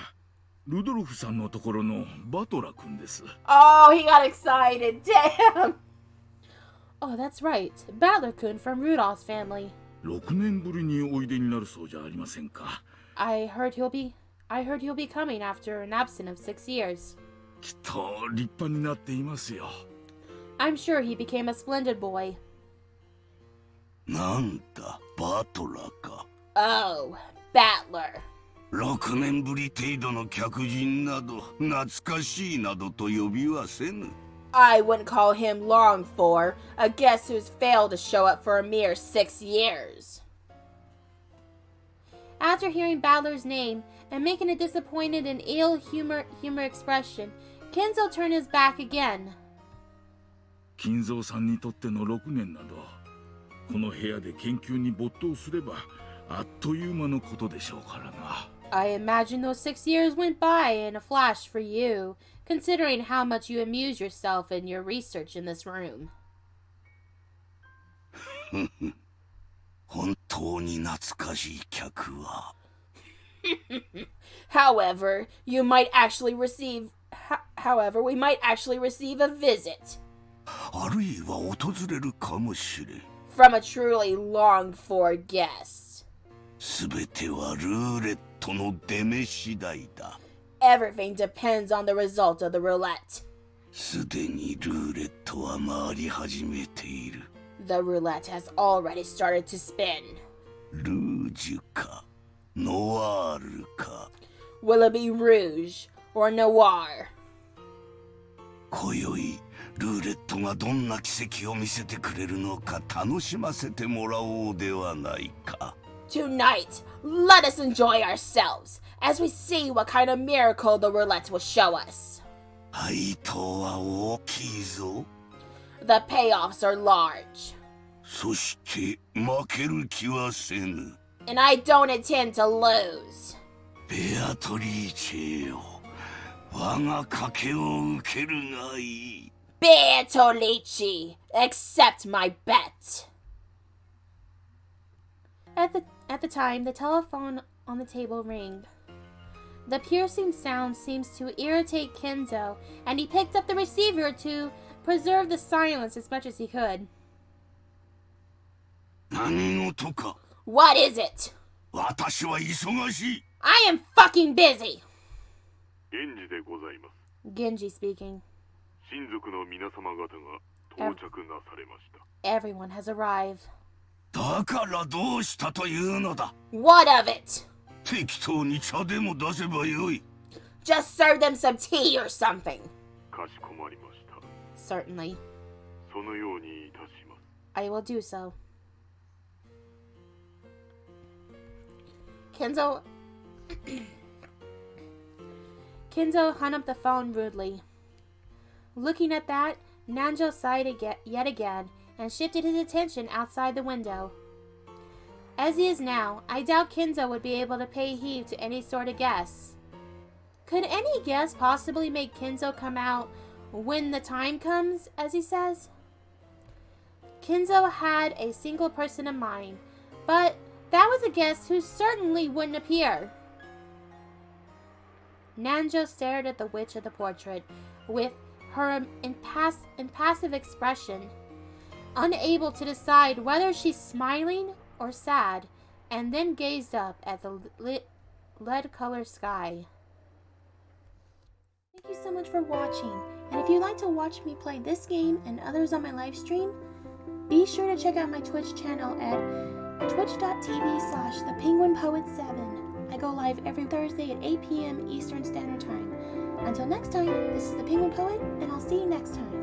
ルドルフさんのところのバトラ君です。Oh, he got excited. Damn. Oh, that's right. Battler-kun from Rudolph's family. 6年ぶりにおいでになるそうじゃありませんか。I heard he'll be coming after an absence of 6 years. きっと立派になっていますよ。I'm sure he became a splendid boy. なんだ、バトラか。Oh, Battler. 6年ぶり程度の客人など、懐かしいなどと呼びはせぬ。I wouldn't call him longed for, a guest who's failed to show up for a mere 6 years. After hearing Battler's name and making a disappointed and ill humor expression, Kenzo turned his back again. 金蔵さんにとっての6年など、この部屋で研究に没頭すれば、あっという間のことでしょうからな。I imagine those 6 years went by in a flash for you, considering how much you amuse yourself in your research in this room. 本当に懐かしい客は。However, we might actually receive a visit. あるいは訪れるかもしれん。From a truly longed for guest. すべてはルーレットの出目次第だ。Everything depends on the result of the roulette. すでにルーレットは回り始めている。The roulette has already started to spin. ルージュか、ノワールか。Will it be rouge or noir? 今宵、ルーレットがどんな奇跡を見せてくれるのか楽しませてもらおうではないか。Tonight, let us enjoy ourselves as we see what kind of miracle the roulette will show us. 配当は大きいぞ。The payoffs are large. そして負ける気はせぬ。And I don't intend to lose. ベアトリーチェよ、我が賭けを受けるがいい。Bertolucci, accept my bet. At the time, the telephone on the table rang. The piercing sound seems to irritate Kenzo, and he picked up the receiver to preserve the silence as much as he could. What is it? I am fucking busy! Genji speaking. Everyone has arrived. What of it? Just serve them some tea or something. Certainly. I will do so. Kenzo hung up the phone rudely. Looking at that, Nanjo sighed yet again and shifted his attention outside the window. As he is now, I doubt Kenzo would be able to pay heed to any sort of guess. Could any guess possibly make Kenzo come out when the time comes, as he says? Kenzo had a single person in mind, but that was a guest who certainly wouldn't appear. Nanjo stared at the witch of the portrait with her impassive expression, unable to decide whether she's smiling or sad, and then gazed up at the lead-colored sky. Thank you so much for watching, and if you'd like to watch me play this game and others on my live stream, be sure to check out my Twitch channel at twitch.tv/thepenguinpoet7. I go live every Thursday at 8 p.m. Eastern Standard Time. Until next time, this is the Penguin Poet, and I'll see you next time.